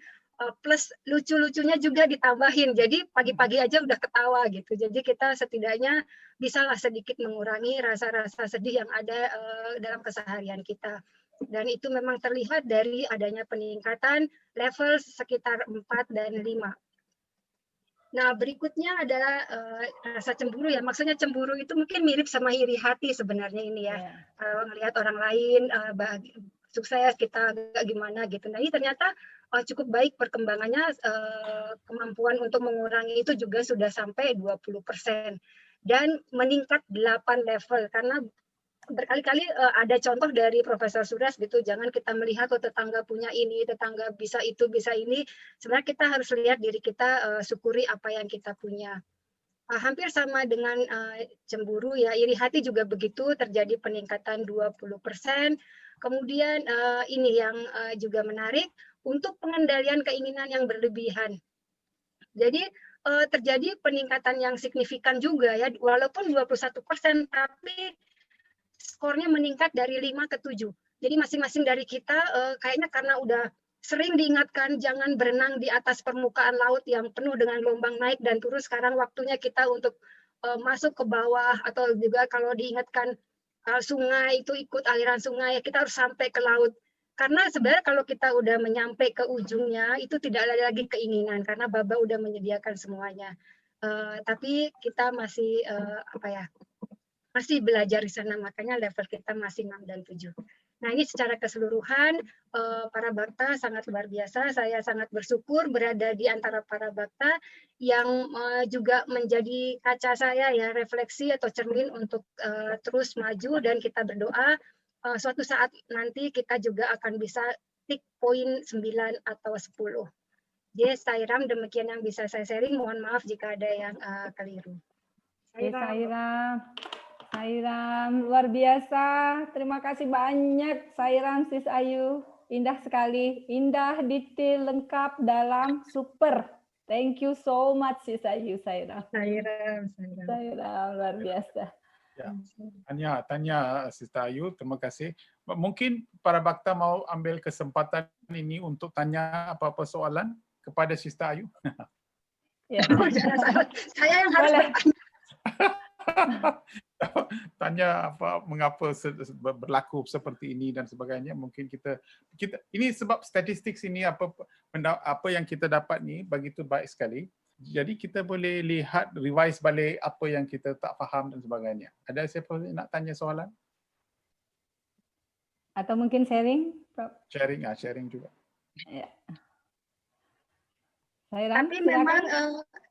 plus lucu-lucunya juga ditambahin. Jadi pagi-pagi aja udah ketawa gitu. Jadi kita setidaknya bisalah sedikit mengurangi rasa-rasa sedih yang ada dalam keseharian kita. Dan itu memang terlihat dari adanya peningkatan level sekitar 4 dan 5. Nah, berikutnya adalah rasa cemburu ya. Maksudnya cemburu itu mungkin mirip sama iri hati sebenarnya ini ya. Kalau melihat orang lain sukses, kita gimana gitu. Nah, ini ternyata cukup baik perkembangannya, kemampuan untuk mengurangi itu juga sudah sampai 20%. Dan meningkat 8 level, karena berkali-kali ada contoh dari Profesor Suarez gitu, jangan kita melihat tetangga punya ini, tetangga bisa itu, bisa ini. Sebenarnya kita harus lihat diri kita, syukuri apa yang kita punya. Hampir sama dengan cemburu ya, iri hati juga begitu, terjadi peningkatan 20%. Kemudian ini yang juga menarik, untuk pengendalian keinginan yang berlebihan. Jadi terjadi peningkatan yang signifikan juga ya, walaupun 21%, tapi skornya meningkat dari 5 ke 7. Jadi masing-masing dari kita kayaknya karena udah sering diingatkan jangan berenang di atas permukaan laut yang penuh dengan gelombang naik dan turun, sekarang waktunya kita untuk masuk ke bawah, atau juga kalau diingatkan sungai itu ikut aliran sungai, kita harus sampai ke laut. Karena sebenarnya kalau kita udah menyampai ke ujungnya itu tidak ada lagi keinginan karena Baba udah menyediakan semuanya. Tapi kita masih masih belajar di sana, makanya level kita masih 6 dan 7. Nah, ini secara keseluruhan para bakta sangat luar biasa. Saya sangat bersyukur berada di antara para bakta yang juga menjadi kaca saya ya, refleksi atau cermin untuk terus maju, dan kita berdoa suatu saat nanti kita juga akan bisa tik poin 9 atau 10. Jadi Sairam, demikian yang bisa saya sharing. Mohon maaf jika ada yang keliru. Sairam, luar biasa. Terima kasih banyak Sairam, Sis Ayu. Indah sekali, indah, detail, lengkap, dalam, super. Thank you so much Sis Ayu, Sairam. Sairam, luar biasa. Ya, tanya Sister Ayu, terima kasih. Mungkin para bakta mau ambil kesempatan ini untuk tanya apa-apa soalan kepada Sister Ayu. Ya. Saya yang harus bertanya. Tanya mengapa berlaku seperti ini dan sebagainya. Mungkin kita ini sebab statistik sini apa yang kita dapat ni begitu baik sekali. Jadi kita boleh lihat, revise balik apa yang kita tak faham dan sebagainya. Ada siapa nak tanya soalan? Atau mungkin sharing? Sharing juga. Ya. Tapi memang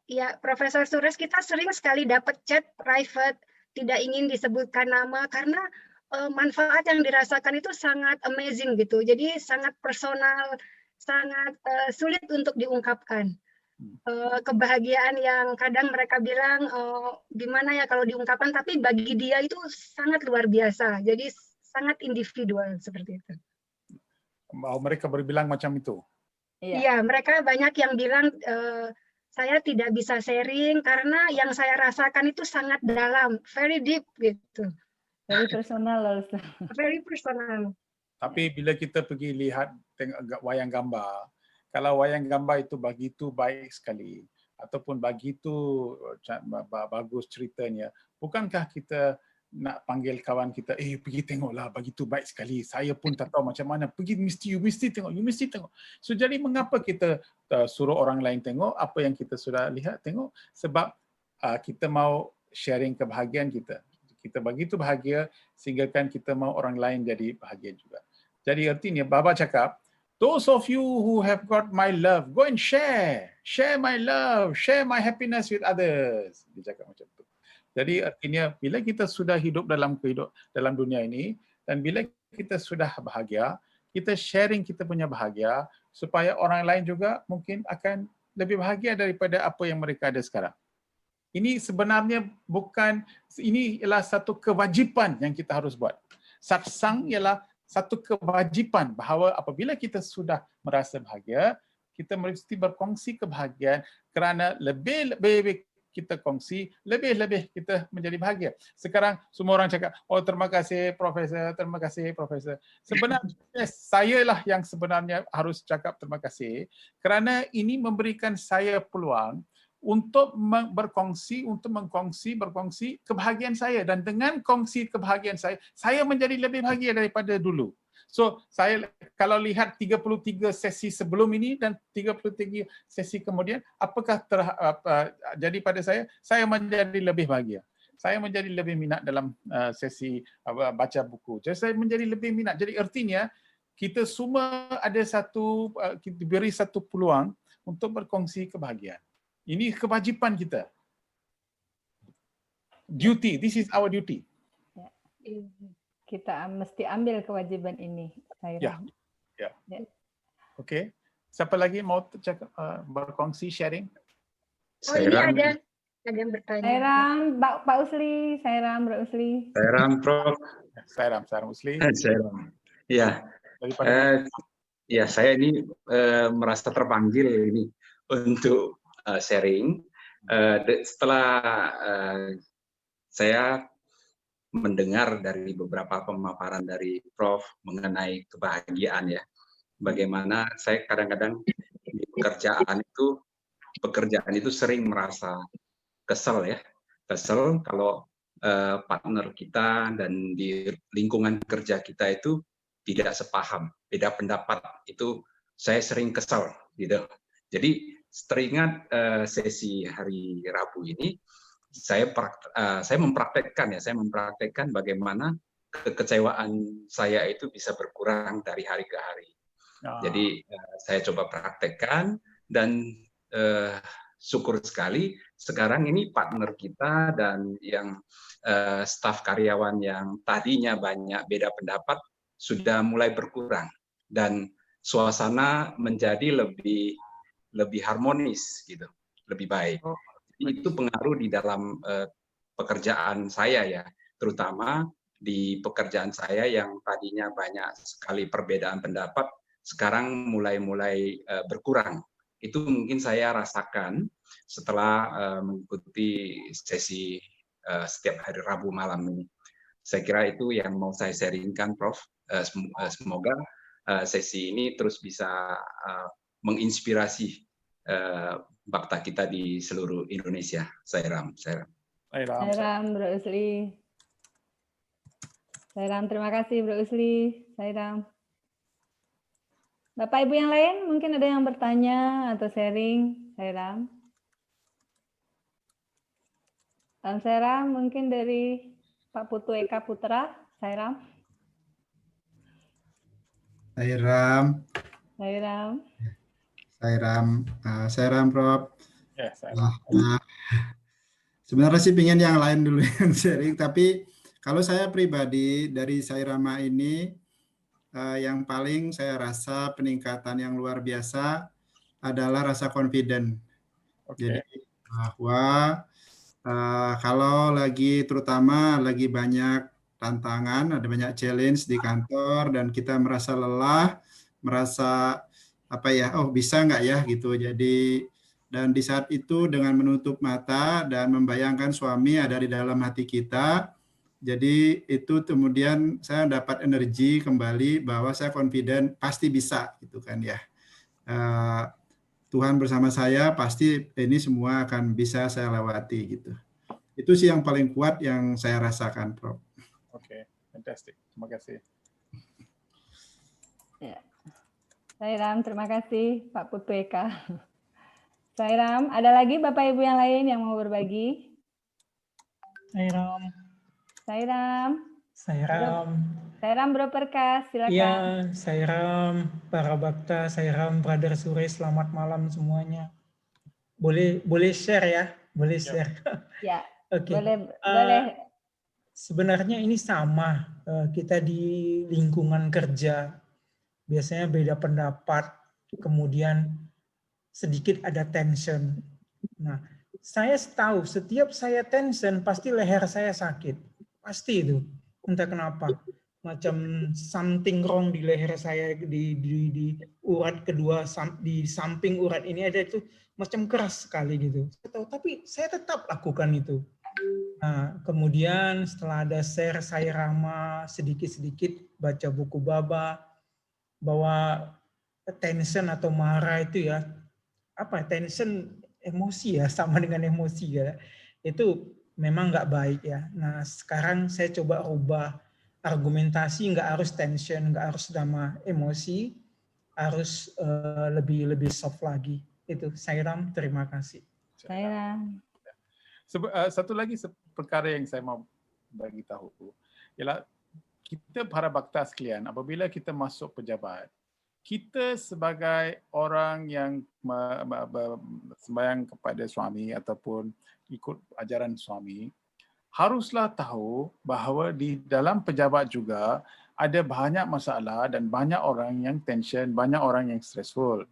ya Profesor Suresh, kita sering sekali dapat chat private, tidak ingin disebutkan nama karena manfaat yang dirasakan itu sangat amazing gitu. Jadi sangat personal, sangat sulit untuk diungkapkan. Kebahagiaan yang kadang mereka bilang gimana ya kalau diungkapkan, tapi bagi dia itu sangat luar biasa. Jadi sangat individual seperti itu. Mereka berbilang macam itu. Iya, mereka banyak yang bilang saya tidak bisa sharing karena yang saya rasakan itu sangat dalam, very deep gitu. Very personal. Very personal. Tapi bila kita pergi lihat tengok wayang gambar, kalau wayang gambar itu begitu baik sekali ataupun begitu bagus ceritanya, bukankah kita nak panggil kawan kita, pergi tengoklah, begitu baik sekali. Saya pun tak tahu macam mana. Pergi you mesti tengok. So jadi mengapa kita suruh orang lain tengok apa yang kita sudah lihat tengok? Sebab kita mau sharing kebahagiaan kita. Kita begitu bahagia sehingga kan kita mau orang lain jadi bahagia juga. Jadi artinya Baba cakap, those of you who have got my love, go and share my love, share my happiness with others. Dia cakap macam tu. Jadi artinya bila kita sudah hidup dalam dunia ini dan bila kita sudah bahagia, kita sharing kita punya bahagia supaya orang lain juga mungkin akan lebih bahagia daripada apa yang mereka ada sekarang. Ini sebenarnya ini ialah satu kewajipan yang kita harus buat. Satsang ialah satu kewajipan bahawa apabila kita sudah merasa bahagia, kita mesti berkongsi kebahagiaan kerana lebih kita kongsi, lebih kita menjadi bahagia. Sekarang semua orang cakap, terima kasih Profesor. Sebenarnya saya lah yang sebenarnya harus cakap terima kasih kerana ini memberikan saya peluang untuk berkongsi kebahagiaan saya, dan dengan kongsi kebahagiaan saya menjadi lebih bahagia daripada dulu. So saya kalau lihat 33 sesi sebelum ini dan 33 sesi kemudian, apakah jadi pada saya menjadi lebih bahagia. Saya menjadi lebih minat dalam sesi baca buku. Jadi saya menjadi lebih minat. Jadi artinya kita semua ada kita beri satu peluang untuk berkongsi kebahagiaan. Ini kewajipan kita. Duty, this is our duty. Kita mesti ambil kewajiban ini. Ya. Okey. Siapa lagi mau berkongsi, sharing? Ini ada yang bertanya. Sairam, Pak Usli. Sairam, Bro Usli. Sairam, Prof. Sairam Usli. Sairam. Ya. Ya, saya ini merasa terpanggil ini untuk sharing. Setelah saya mendengar dari beberapa pemaparan dari Prof mengenai kebahagiaan ya. Bagaimana saya kadang-kadang di pekerjaan itu sering merasa kesel ya. Kesel kalau partner kita dan di lingkungan kerja kita itu tidak sepaham, beda pendapat. Itu saya sering kesel gitu. Jadi teringat sesi hari Rabu ini saya mempraktekkan bagaimana kekecewaan saya itu bisa berkurang dari hari ke hari. Jadi saya coba praktekkan dan syukur sekali sekarang ini partner kita dan yang staf karyawan yang tadinya banyak beda pendapat sudah mulai berkurang dan suasana menjadi lebih harmonis gitu, lebih baik. Itu pengaruh di dalam pekerjaan saya ya, terutama di pekerjaan saya yang tadinya banyak sekali perbedaan pendapat, sekarang mulai berkurang. Itu mungkin saya rasakan setelah mengikuti sesi setiap hari Rabu malam ini. Saya kira itu yang mau saya sharingkan, Prof. Semoga sesi ini terus bisa menginspirasi bakta kita di seluruh Indonesia. Sairam. Sairam, Bro Usli. Sairam, terima kasih Bro Usli. Sairam. Bapak Ibu yang lain mungkin ada yang bertanya atau sharing. Sairam. Sairam mungkin dari Pak Putu Eka Putra. Sairam. Sairam. Sairam. Sairam. Sairam, Prof. Ya, Sebenarnya sih pengen yang lain dulu yang sharing, tapi kalau saya pribadi dari Sairama ini, yang paling saya rasa peningkatan yang luar biasa adalah rasa confident. Jadi bahwa kalau terutama lagi banyak tantangan, ada banyak challenge di kantor dan kita merasa lelah, merasa bisa nggak ya gitu. Jadi dan di saat itu dengan menutup mata dan membayangkan suami ada di dalam hati kita, jadi itu kemudian saya dapat energi kembali bahwa saya confident pasti bisa gitu kan ya. Tuhan bersama saya, pasti ini semua akan bisa saya lewati gitu. Itu sih yang paling kuat yang saya rasakan, Prof. Oke, fantastic. Terima kasih. Ya. Sairam, terima kasih Pak Putu Eka. Sairam, ada lagi Bapak Ibu yang lain yang mau berbagi? Sairam. Sairam. Sairam. Sairam Bro Perkas, silakan. Iya, Sairam, para bakta, Sairam, Brother Sure, selamat malam semuanya. Boleh share ya? Boleh share. Ya. Oke. Boleh. Sebenarnya ini sama, kita di lingkungan kerja, biasanya beda pendapat, kemudian sedikit ada tension. Nah, saya tahu setiap saya tension, pasti leher saya sakit. Pasti itu, entah kenapa. Macam something wrong di leher saya, di urat kedua, di samping urat ini ada itu macam keras sekali gitu. Saya tahu, tapi saya tetap lakukan itu. Nah, kemudian setelah ada share Sairama sedikit-sedikit baca buku Baba, bahwa tension atau marah itu ya, tension emosi ya, sama dengan emosi ya. Itu memang nggak baik ya. Nah, sekarang saya coba ubah argumentasi, nggak harus tension, nggak harus sama emosi, harus lebih soft lagi. Itu Sairam, terima kasih. Sairam. Satu lagi perkara yang saya mau bagi tahu ialah kita para bakta sekalian, apabila kita masuk pejabat, kita sebagai orang yang sembahyang kepada suami ataupun ikut ajaran suami, haruslah tahu bahawa di dalam pejabat juga ada banyak masalah dan banyak orang yang tension, banyak orang yang stressful.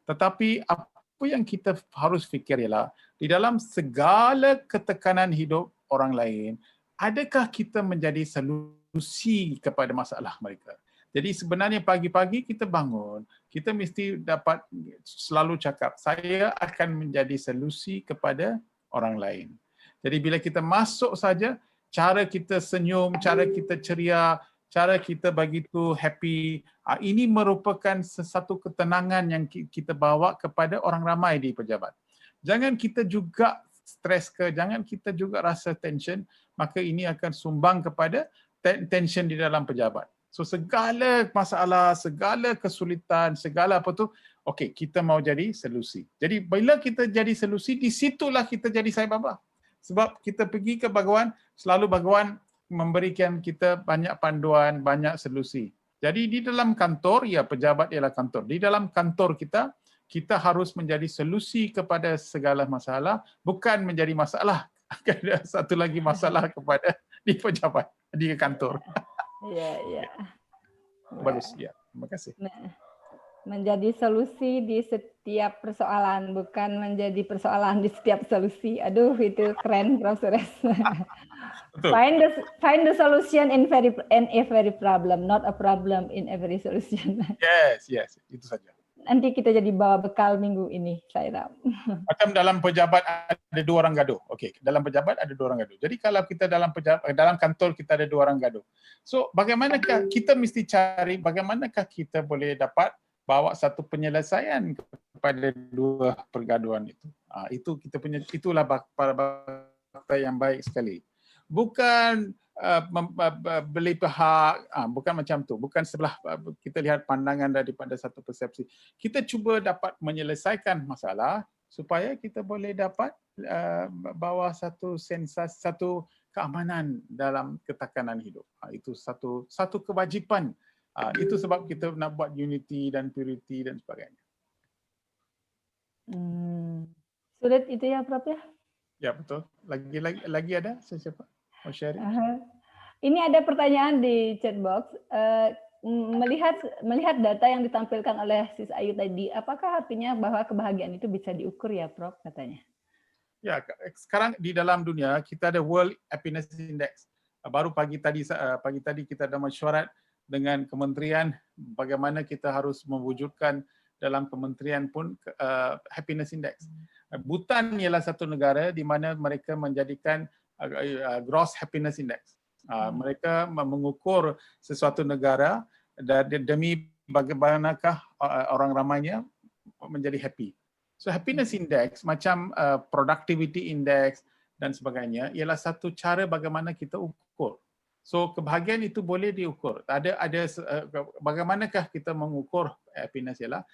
Tetapi apa yang kita harus fikir ialah di dalam segala ketekanan hidup orang lain, adakah kita menjadi solusi kepada masalah mereka? Jadi sebenarnya pagi-pagi kita bangun, kita mesti dapat selalu cakap, saya akan menjadi solusi kepada orang lain. Jadi bila kita masuk saja, cara kita senyum, cara kita ceria, cara kita begitu happy, ini merupakan sesuatu ketenangan yang kita bawa kepada orang ramai di pejabat. Jangan kita juga stres jangan kita juga rasa tension, maka ini akan sumbang kepada tension di dalam pejabat. So segala masalah, segala kesulitan, segala apa tu, okey, kita mau jadi solusi. Jadi bila kita jadi solusi, di situlah kita jadi Sai Baba. Sebab kita pergi ke Bhagawan, selalu Bhagawan memberikan kita banyak panduan, banyak solusi. Jadi di dalam kantor, ya pejabat ialah kantor. Di dalam kantor kita, kita harus menjadi solusi kepada segala masalah, bukan menjadi masalah. Ada satu lagi masalah kepada di pejabat, di kantor. Ya. Bagus, ya. Terima kasih. Menjadi solusi di setiap persoalan, bukan menjadi persoalan di setiap solusi. Aduh, itu keren, Prof. Suresh. Find the solution in every problem, not a problem in every solution. Yes, itu saja. Nanti kita jadi bawa bekal minggu ini, saya ram. Macam dalam pejabat ada 2 orang gaduh. Okey, dalam pejabat ada 2 orang gaduh. Jadi kalau kita dalam kantor kita ada 2 orang gaduh. So, bagaimanakah kita mesti cari bagaimanakah kita boleh dapat bawa satu penyelesaian kepada 2 pergaduhan itu. Itu kita punya, itulah fakta yang baik sekali. Bukan beli pihak, bukan macam tu, bukan sebelah kita lihat pandangan daripada satu persepsi. Kita cuba dapat menyelesaikan masalah supaya kita boleh dapat bawa satu sensasi, satu keamanan dalam ketekanan hidup. Itu satu kewajipan. Itu sebab kita nak buat unity dan purity dan sebagainya. Sulit itu ya, Prof ya? Ya, betul. Lagi ada siapa? Mau sharing? Ini ada pertanyaan di chat box. Melihat data yang ditampilkan oleh Sis Ayu tadi, apakah artinya bahwa kebahagiaan itu bisa diukur ya, Prof, katanya? Ya, sekarang di dalam dunia kita ada World Happiness Index. Baru pagi tadi kita ada mesyuarat dengan kementerian bagaimana kita harus mewujudkan dalam kementerian pun Happiness Index. Bhutan ialah satu negara di mana mereka menjadikan Gross Happiness Index. Mereka mengukur sesuatu negara demi bagaimanakah orang ramainya menjadi happy. So happiness index macam productivity index dan sebagainya ialah satu cara bagaimana kita ukur. So kebahagiaan itu boleh diukur. Ada bagaimanakah kita mengukur happiness ialah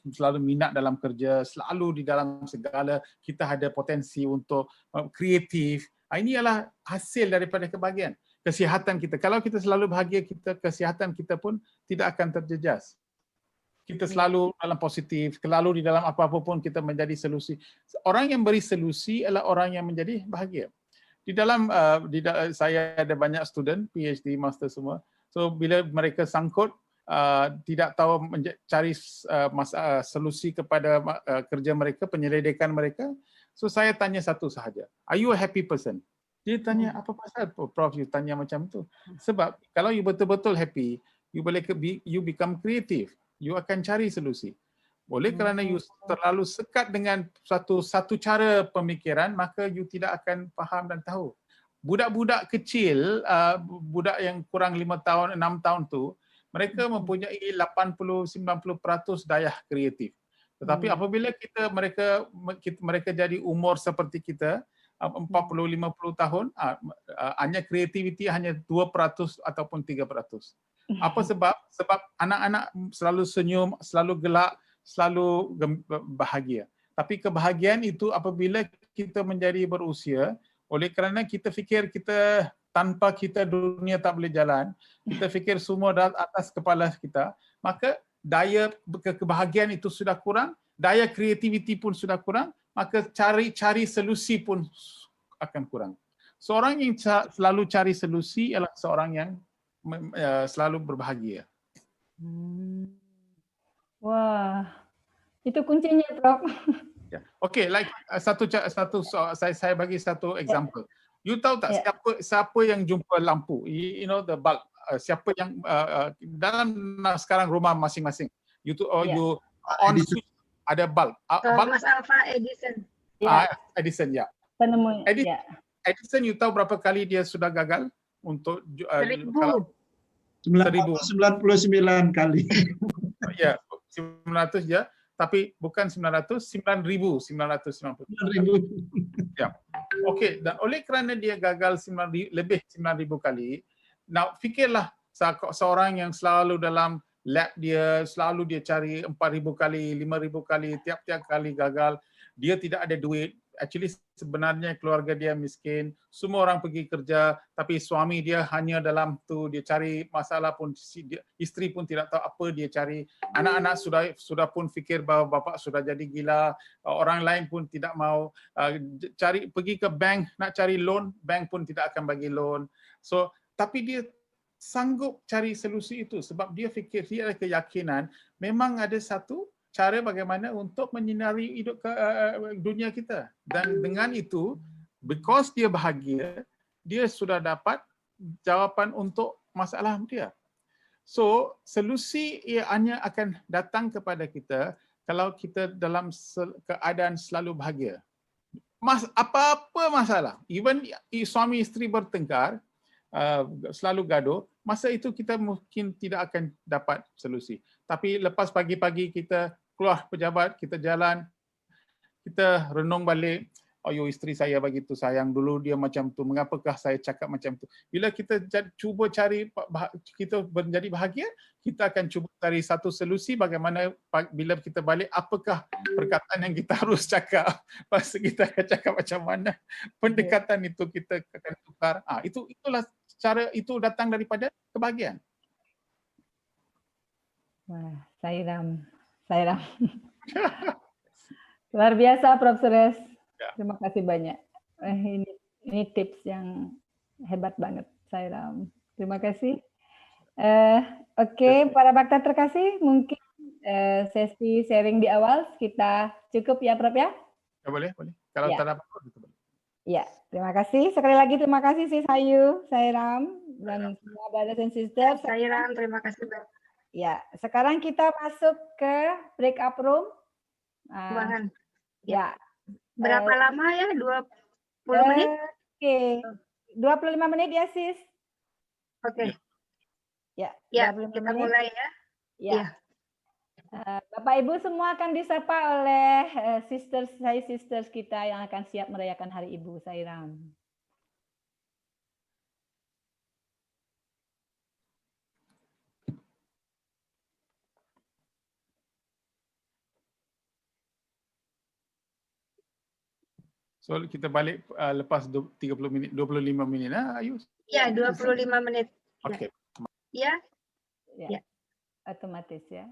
selalu minat dalam kerja, selalu di dalam segala kita ada potensi untuk kreatif. Ini adalah hasil daripada kebahagiaan. Kesihatan kita. Kalau kita selalu bahagia, kesihatan kita pun tidak akan terjejas. Kita selalu dalam positif, selalu di dalam apa-apa pun kita menjadi solusi. Orang yang beri solusi adalah orang yang menjadi bahagia. Di dalam saya ada banyak student, PhD, master semua. So bila mereka sangkut, tidak tahu cari solusi kepada kerja mereka, penyelidikan mereka. So saya tanya satu sahaja. Are you a happy person? Dia tanya, apa pasal Prof you tanya macam tu? Sebab kalau you betul-betul happy, you become creative. You akan cari solusi. Oleh kerana you terlalu sekat dengan satu cara pemikiran, maka you tidak akan faham dan tahu. Budak-budak kecil, budak yang kurang 5 tahun, 6 tahun tu, mereka mempunyai 80-90% daya kreatif. Tetapi apabila mereka jadi umur seperti kita, 40-50 tahun, hanya kreativiti hanya 2% ataupun 3%. Apa sebab? Sebab anak-anak selalu senyum, selalu gelak, selalu bahagia. Tapi kebahagiaan itu apabila kita menjadi berusia, oleh kerana kita fikir tanpa kita dunia tak boleh jalan, kita fikir semua atas kepala kita, maka daya kebahagiaan itu sudah kurang, daya kreativiti pun sudah kurang, maka cari solusi pun akan kurang. Seorang yang selalu cari solusi adalah seorang yang selalu berbahagia. Wah, itu kuncinya, Prof. Ya. Okay, saya bagi satu example. You tahu tak siapa yang jumpa lampu? You know the bulb. Siapa yang dalam sekarang rumah masing-masing. You on switch ada bulb. Mas Alpha Edison. Edison, ya. Penemu. Edison, you tahu berapa kali dia sudah gagal untuk 999 kali. Ya, 900 ya. Tapi bukan 900, 9,990. Ya. Okey, dan oleh kerana dia gagal lebih 9,000 kali, now fikirlah seorang yang selalu dalam lab dia, selalu dia cari 4,000 kali, 5,000 kali, tiap-tiap kali gagal, dia tidak ada duit, actually sebenarnya keluarga dia miskin, semua orang pergi kerja, tapi suami dia hanya dalam tu, dia cari masalah pun, isteri pun tidak tahu apa dia cari, anak-anak sudah pun fikir bahawa bapa sudah jadi gila, orang lain pun tidak mau pergi ke bank nak cari loan, bank pun tidak akan bagi loan. So tapi dia sanggup cari solusi itu sebab dia fikir, dia ada keyakinan memang ada satu cara bagaimana untuk menyinari hidup dunia kita. Dan dengan itu, because dia bahagia, dia sudah dapat jawapan untuk masalah dia. So, solusi ia hanya akan datang kepada kita kalau kita dalam keadaan selalu bahagia. Apa-apa masalah, even suami isteri bertengkar, selalu gaduh, masa itu kita mungkin tidak akan dapat solusi. Tapi lepas pagi-pagi kita keluar pejabat, kita jalan, kita renung balik, ayo isteri saya begitu sayang, dulu dia macam tu, mengapakah saya cakap macam tu. Bila kita cuba cari, kita menjadi bahagia, kita akan cuba cari satu solusi bagaimana bila kita balik, apakah perkataan yang kita harus cakap, pasti kita akan cakap macam mana, pendekatan itu kita akan tukar. Itulah cara, itu datang daripada kebahagiaan. Wah, Sairam. Luar biasa, Prof. Suresh. Terima kasih banyak. Ini tips yang hebat banget, Sairam. Terima kasih. Oke, para bakta terkasih, mungkin sesi sharing di awal kita cukup ya, Prof ya? Ya, boleh. Kalau tak apa, kita boleh. Ya, terima kasih. Sekali lagi terima kasih Sis Ayu, Sairam, dan semua brothers and sisters. Sairam, terima kasih banyak. Ya, sekarang kita masuk ke break up room. Ruangan. Ya. Berapa lama ya? 20 menit? Oke. 25 menit ya, Sis. Oke. Ya, Ya, 25 kita menit. mulai ya. Ya. Bapak Ibu semua akan disapa oleh sisters kita yang akan siap merayakan Hari Ibu, Sairam. So kita balik lepas 25 minit Ayu? Ya, 25 menit. Oke. Ya. Ya. Otomatis ya.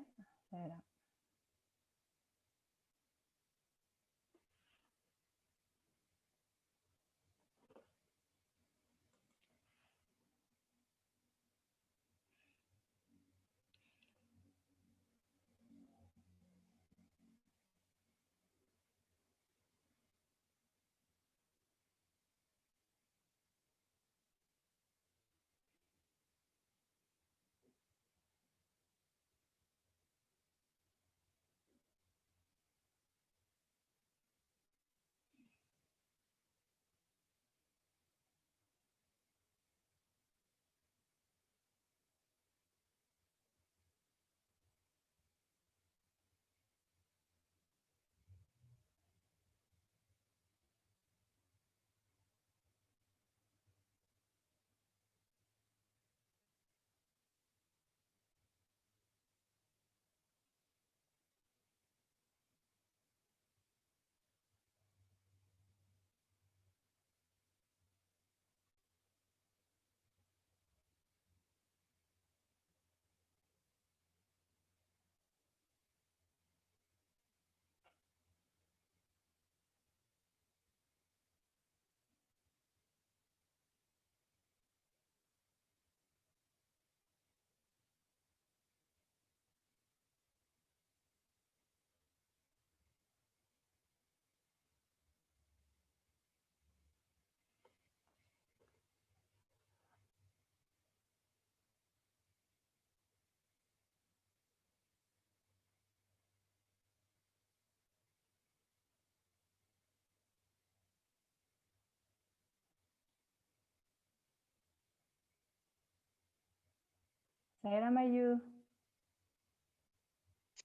Sairam Ayu.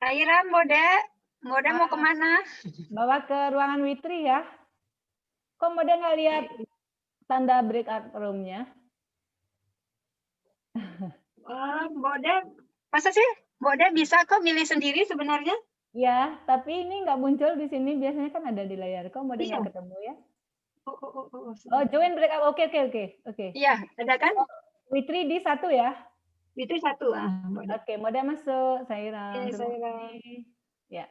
Sairam, Mode mau kemana? Bawa ke ruangan Witri ya. Kok Mode nggak lihat tanda break up room-nya? Mode, masa sih? Mode bisa kok milih sendiri sebenarnya? Ya, tapi ini nggak muncul di sini. Biasanya kan ada di layar. Kok mode Iya. nggak ketemu ya? Oh, Oh, join breakout. Oke. iya, ada kan? Witri di 1 ya? Itu satu. Boleh. Oke, mode masuk. Sairam. Oke, Terima Saira. kasih. Ya.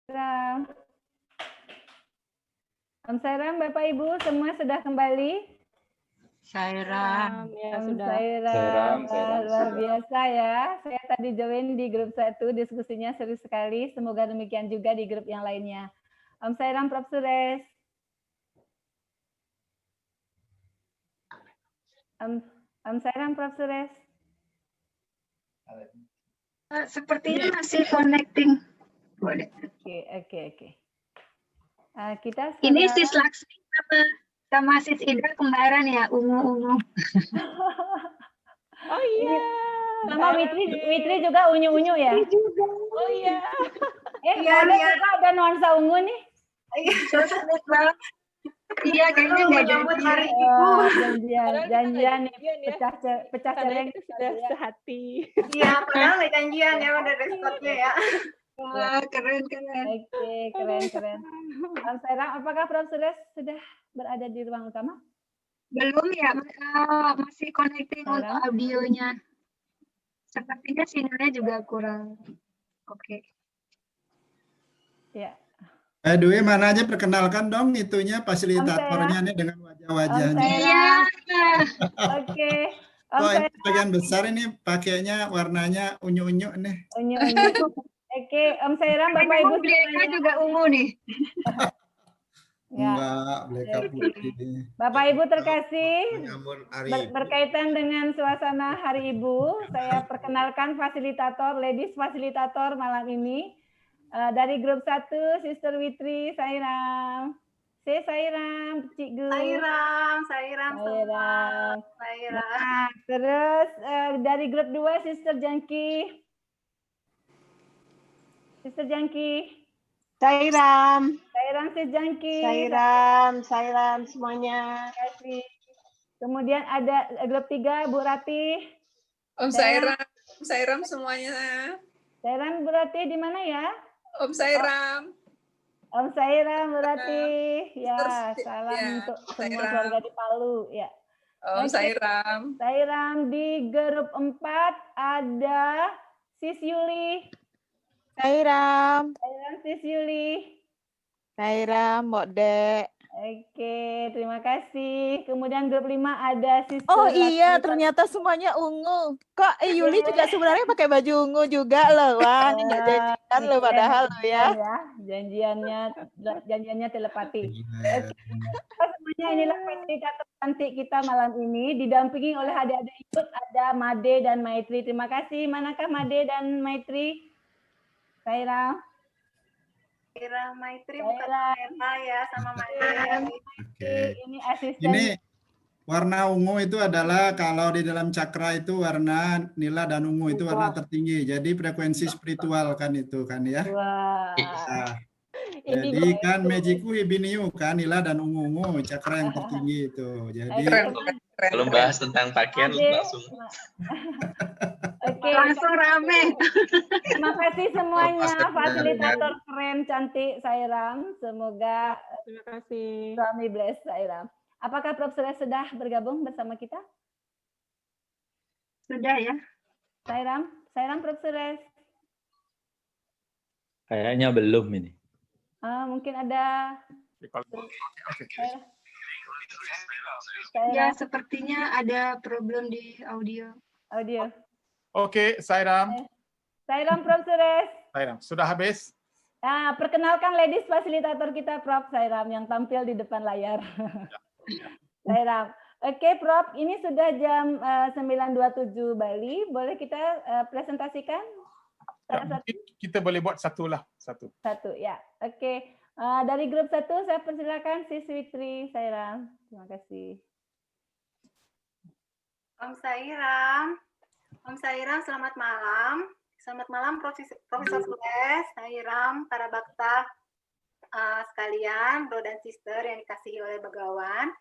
Sairam. Om Sairam, Bapak Ibu semua sudah kembali? Sairam. Ya, Om sudah. Sairam, Sairam. luar biasa ya. Saya tadi join di grup 1, diskusinya seru sekali. Semoga demikian juga di grup yang lainnya. Om Sairam, Prof. Suresh. Om Sairam, Prof. Suresh. Sepertinya masih connecting. Boleh. Oke. Kita Ini sekarang... Sis Laksmi sama Sis Indra kembaran ya, ungu-ungu. Oh iya. Sama Mitri juga unyu-unyu ya? Oh iya. Boleh juga ada nuansa ungu nih. Cocok banget. Iya, kayaknya nggak menyambut hari Ibu. Janjian nih, pecah Karena celeng. itu sudah sehati. Iya, padahal nggak janjian ya, udah ada spotnya ya. Wah, keren. Oke, keren. Om Sairam, apakah Prof. Suresh sudah berada di ruang utama? Belum ya, masih connecting untuk audionya. Sepertinya sinyalnya juga kurang. Oke. Ya. By the way, mana aja perkenalkan dong itunya fasilitatornya nih dengan wajah-wajahnya. Iya. Oke. Oh, ini bagian besar ini pakainya warnanya unyu-unyu nih. Unyu-unyu. Oke, Om Sairam, Bapak Ibu semuanya juga ungu nih. Ya. Enggak, blackout putih. Bapak Ibu terkasih, berkaitan dengan suasana Hari Ibu, saya perkenalkan fasilitator, ladies fasilitator malam ini. Dari grup 1, Sister Witri, Sairam. Sairam, Cik Gu. Sairam. Nah, terus dari grup 2, Sister Jangki. Sister Jangki. Sairam. Sis Jangki. Sairam semuanya. Terima kasih. Kemudian ada grup 3, Bu Rati. Om Sairam semuanya. Sairam, Bu Rati di mana ya? Om Sairam. Om Sairam, Bu Rati. Ya, salam ya, untuk semua Sairam. keluarga di Palu. Ya. Om Sairam. Sairam di grup 4 ada Sis Yuli. Sairam, Sis Yuli. Sairam, Mbok Dek. Oke, terima kasih. Kemudian grup 5 ada Sister Oh iya, Rati. ternyata semuanya ungu. Kok Yuli juga sebenarnya pakai baju ungu juga loh. Wah, ini nggak janjian loh padahal loh ya. Janjiannya telepati. Oke, semuanya inilah fasilitator cantik kita malam ini, didampingi oleh adik-adik ikut ada Made dan Maitri. Terima kasih. Manakah Made dan Maitri? Sairam. Maitri bukan Meta ya, sama Maitri. Oke. Ini asisten. Ini warna ungu itu adalah kalau di dalam cakra itu warna nila dan ungu itu warna tertinggi. Jadi frekuensi spiritual kan itu kan ya. Wah. Nah, jadi kan Mejiku Hibiniu kan nila dan ungu cakra yang tertinggi itu. Jadi kalau bahas tentang pakaian langsung. Oke, langsung rame. Terima kasih semuanya, fasilitator keren, cantik Sairam. Semoga Terima kasih. suami bless Sairam. Apakah Prof. Suresh sudah bergabung bersama kita? Sudah ya. Sairam Prof. Suresh. Kayaknya belum ini. Mungkin ada. Ya, sepertinya ada problem di audio. Oke, Sairam. Sairam Prof. Suresh. Sairam, sudah habis? Nah, perkenalkan ladies fasilitator kita Prof. Sairam yang tampil di depan layar. Sairam. Oke, Prof. Ini sudah jam 9.27 Bali. Boleh kita presentasikan? Ya, mungkin kita boleh buat satu ya. Oke. Dari grup 1 saya persilakan Sis Witri Sairam. Terima kasih. Om Sairam, selamat malam. Selamat malam Profesor Suresh, Sairam, para bakta sekalian, bro dan sister yang dikasihi oleh Begawan.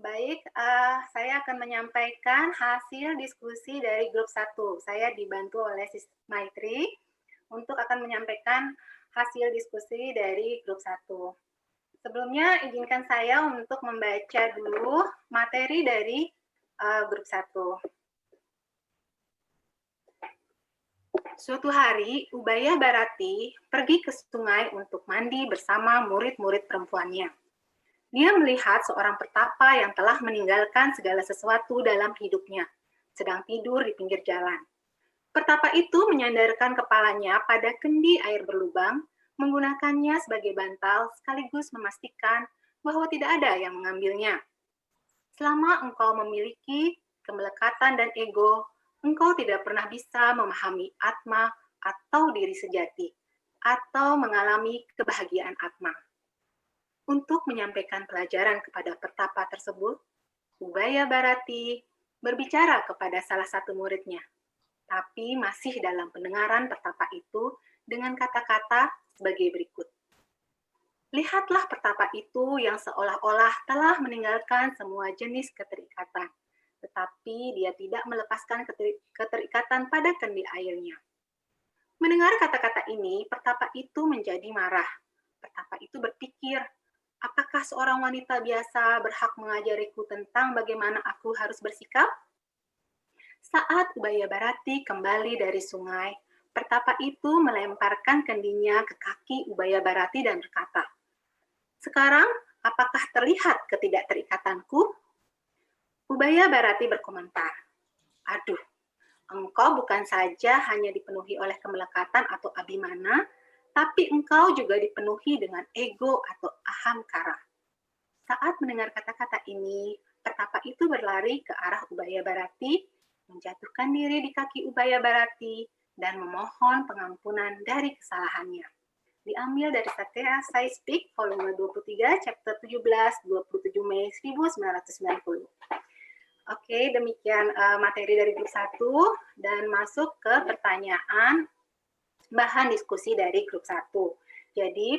Baik, saya akan menyampaikan hasil diskusi dari grup 1. Saya dibantu oleh Sis Maitri untuk akan menyampaikan hasil diskusi dari grup 1. Sebelumnya izinkan saya untuk membaca dulu materi dari grup 1. Suatu hari, Ubaya Barati pergi ke sungai untuk mandi bersama murid-murid perempuannya. Dia melihat seorang pertapa yang telah meninggalkan segala sesuatu dalam hidupnya, sedang tidur di pinggir jalan. Pertapa itu menyandarkan kepalanya pada kendi air berlubang, menggunakannya sebagai bantal sekaligus memastikan bahwa tidak ada yang mengambilnya. Selama engkau memiliki kemelekatan dan ego, engkau tidak pernah bisa memahami atma atau diri sejati, atau mengalami kebahagiaan atma. Untuk menyampaikan pelajaran kepada pertapa tersebut, Ubaya Barati berbicara kepada salah satu muridnya, tapi masih dalam pendengaran pertapa itu dengan kata-kata sebagai berikut. Lihatlah pertapa itu yang seolah-olah telah meninggalkan semua jenis keterikatan, tetapi dia tidak melepaskan keterikatan pada kendi airnya. Mendengar kata-kata ini, pertapa itu menjadi marah. Pertapa itu berpikir, apakah seorang wanita biasa berhak mengajariku tentang bagaimana aku harus bersikap? Saat Ubaya Barati kembali dari sungai, pertapa itu melemparkan kendinya ke kaki Ubaya Barati dan berkata, "Sekarang, apakah terlihat ketidakterikatanku?" Ubaya Barati berkomentar, "Aduh, engkau bukan saja hanya dipenuhi oleh kemelekatan atau abimana, tapi engkau juga dipenuhi dengan ego atau ahamkara." Saat mendengar kata-kata ini, pertapa itu berlari ke arah Ubaya Barati, menjatuhkan diri di kaki Ubaya Barati, dan memohon pengampunan dari kesalahannya. Diambil dari Satya Sai Speak, volume 23, chapter 17, 27 Mei 1990. Oke, demikian materi dari grup 1, dan masuk ke pertanyaan bahan diskusi dari grup 1. Jadi,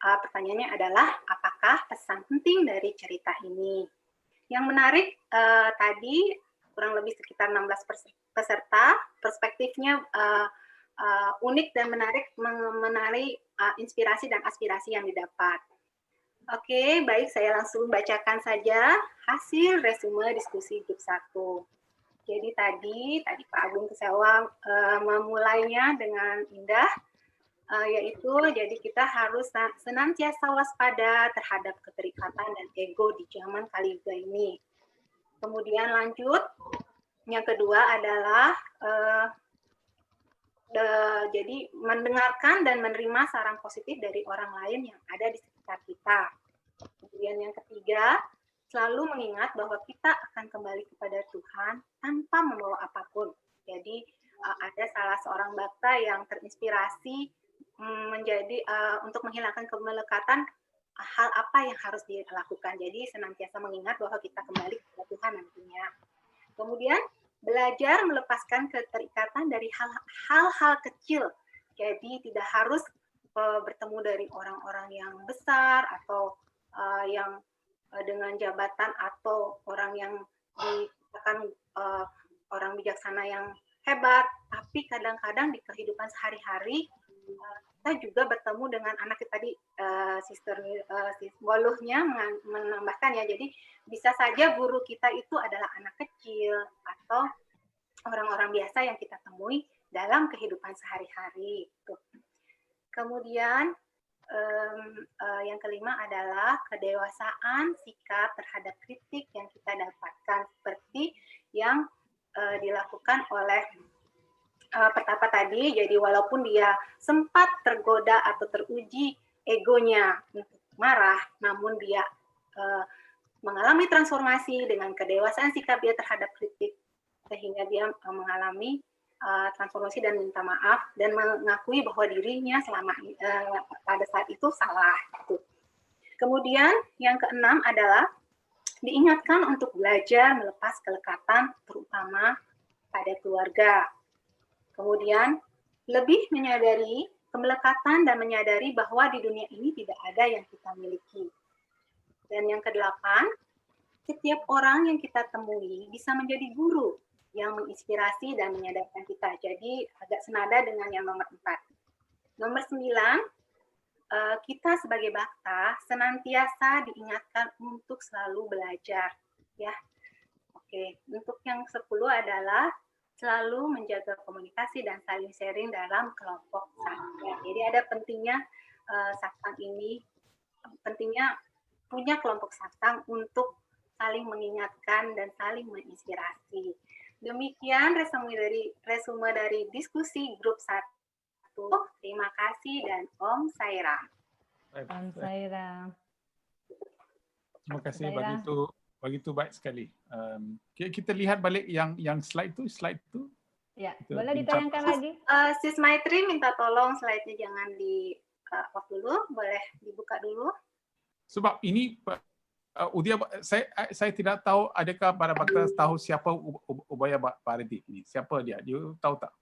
pertanyaannya adalah, apakah pesan penting dari cerita ini? Yang menarik tadi, kurang lebih sekitar 16 peserta, perspektifnya unik dan menarik, mengenai inspirasi dan aspirasi yang didapat. Oke, baik, saya langsung bacakan saja hasil resume diskusi grup 1. Jadi tadi Pak Agung Kesewa memulainya dengan indah, yaitu jadi kita harus senantiasa waspada terhadap keterikatan dan ego di zaman Kaliuga ini. Kemudian lanjut, yang kedua adalah jadi mendengarkan dan menerima saran positif dari orang lain yang ada di sekitar kita. Kemudian yang ketiga, selalu mengingat bahwa kita akan kembali kepada Tuhan tanpa membawa apapun. Jadi ada salah seorang bhakta yang terinspirasi menjadi untuk menghilangkan kemelekatan, hal apa yang harus dilakukan. Jadi senantiasa mengingat bahwa kita kembali kepada Tuhan nantinya. Kemudian belajar melepaskan keterikatan dari hal-hal kecil. Jadi tidak harus bertemu dari orang-orang yang besar atau yang dengan jabatan atau orang yang dikatakan orang bijaksana yang hebat, tapi kadang-kadang di kehidupan sehari-hari kita juga bertemu dengan anak kita tadi, Sister Waluhnya menambahkan ya, jadi bisa saja guru kita itu adalah anak kecil atau orang-orang biasa yang kita temui dalam kehidupan sehari-hari. Kemudian yang kelima adalah kedewasaan sikap terhadap kritik yang kita dapatkan, seperti yang dilakukan oleh pertapa tadi. Jadi walaupun dia sempat tergoda atau teruji egonya untuk marah, namun dia mengalami transformasi dengan kedewasaan sikap dia terhadap kritik, sehingga dia mengalami transformasi dan minta maaf dan mengakui bahwa dirinya selama pada saat itu salah. Kemudian yang keenam adalah diingatkan untuk belajar melepas kelekatan, terutama pada keluarga. Kemudian lebih menyadari kemelekatan dan menyadari bahwa di dunia ini tidak ada yang kita miliki. Dan yang kedelapan, setiap orang yang kita temui bisa menjadi guru yang menginspirasi dan menyadarkan kita. Jadi agak senada dengan yang nomor 4. Nomor 9, kita sebagai bhakta senantiasa diingatkan untuk selalu belajar. Ya, oke. Untuk yang 10 adalah selalu menjaga komunikasi dan saling sharing dalam kelompok sakti. Jadi ada pentingnya saksang ini, pentingnya punya kelompok saksang untuk saling mengingatkan dan saling menginspirasi. Demikian resume dari diskusi grup 1. Terima kasih dan Om Sairam. Om Sairam. Terima kasih, begitu baik sekali. Kita lihat balik yang slide tu. Ya, boleh ditayangkan lagi. Sis Maitri minta tolong slide-nya jangan di off dulu, boleh dibuka dulu. Sebab ini Udia, saya tidak tahu adakah para bakta tahu siapa Ubaya Bharati ini. Siapa dia? Dia tahu tak?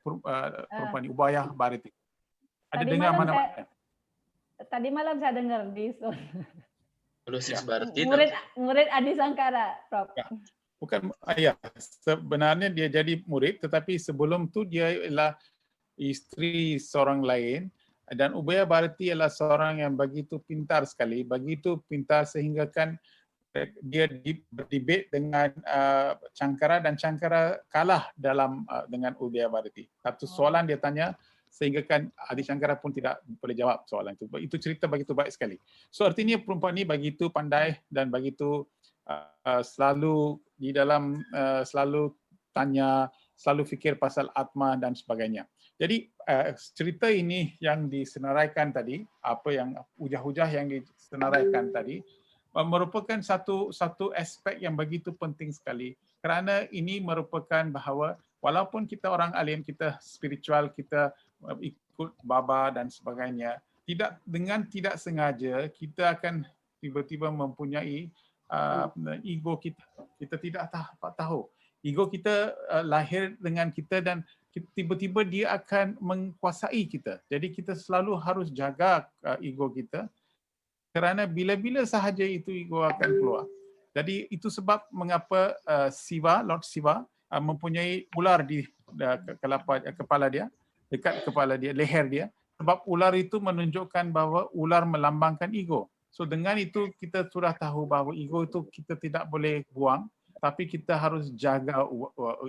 Perempuan ini, Ubaya Bharati. Ada dengar mana-mana? Tadi malam saya dengar di murid Adi Sangkara, Prof. Ya. Bukan, ya. Sebenarnya dia jadi murid, tetapi sebelum tu dia ialah isteri seorang lain. Dan Ubaya Bharati adalah seorang yang begitu pintar sekali, begitu pintar sehingga kan dia berdebat dengan Cangkara dan Cangkara kalah dengan Ubaya Bharati. Satu soalan dia tanya sehingga kan Adi Cangkara pun tidak boleh jawab soalan itu. Itu cerita begitu baik sekali. So artinya perempuan ini begitu pandai dan begitu selalu di dalam selalu tanya, selalu fikir pasal atma dan sebagainya. Jadi cerita ini yang disenaraikan tadi, apa yang hujah-hujah yang disenaraikan tadi, merupakan satu aspek yang begitu penting sekali. Kerana ini merupakan bahawa walaupun kita orang alim, kita spiritual, kita ikut baba dan sebagainya, tidak sengaja kita akan tiba-tiba mempunyai ego kita. Kita tidak tahu. Ego kita lahir dengan kita dan tiba-tiba dia akan menguasai kita. Jadi kita selalu harus jaga ego kita kerana bila-bila sahaja itu ego akan keluar. Jadi itu sebab mengapa Lord Shiva mempunyai ular di kepala dia, dekat kepala dia, leher dia. Sebab ular itu menunjukkan bahawa ular melambangkan ego. So dengan itu kita sudah tahu bahawa ego itu kita tidak boleh buang, tapi kita harus jaga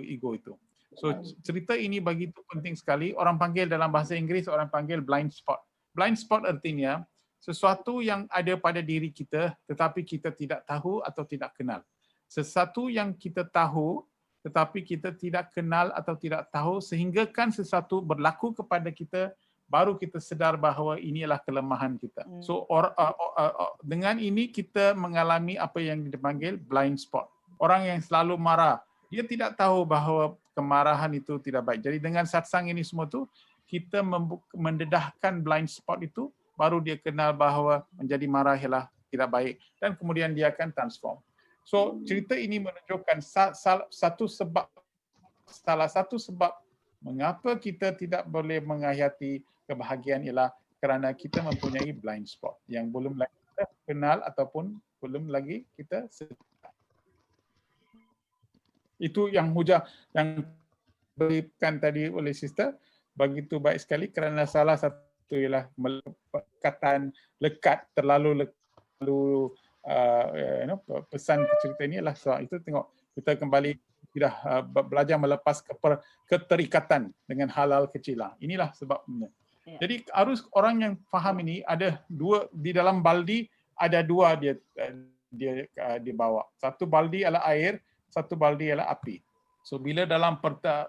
ego itu. So cerita ini begitu penting sekali. Orang panggil dalam bahasa Inggeris, orang panggil blind spot. Blind spot artinya sesuatu yang ada pada diri kita tetapi kita tidak tahu atau tidak kenal. Sesuatu yang kita tahu tetapi kita tidak kenal atau tidak tahu sehingga kan sesuatu berlaku kepada kita baru kita sedar bahawa ini adalah kelemahan kita. So dengan ini kita mengalami apa yang dipanggil blind spot. Orang yang selalu marah, dia tidak tahu bahawa kemarahan itu tidak baik. Jadi dengan satsang ini semua tu kita mendedahkan blind spot itu, baru dia kenal bahawa menjadi marah ialah tidak baik dan kemudian dia akan transform. So cerita ini menunjukkan salah satu sebab mengapa kita tidak boleh menghayati kebahagiaan ialah kerana kita mempunyai blind spot yang belum lagi kita kenal ataupun belum lagi kita sedar. Itu yang hujah yang diberikan tadi oleh sister begitu baik sekali kerana salah satu ialah perkataan lekat terlalu pesan cerita ini adalah soal itu. Tengok kita kembali tidak belajar melepas keterikatan dengan hal-hal kecil. Inilah sebabnya. Jadi harus orang yang faham ini ada dua di dalam baldi, ada dua dia dibawa. Satu baldi adalah air, satu baldi adalah api. So bila dalam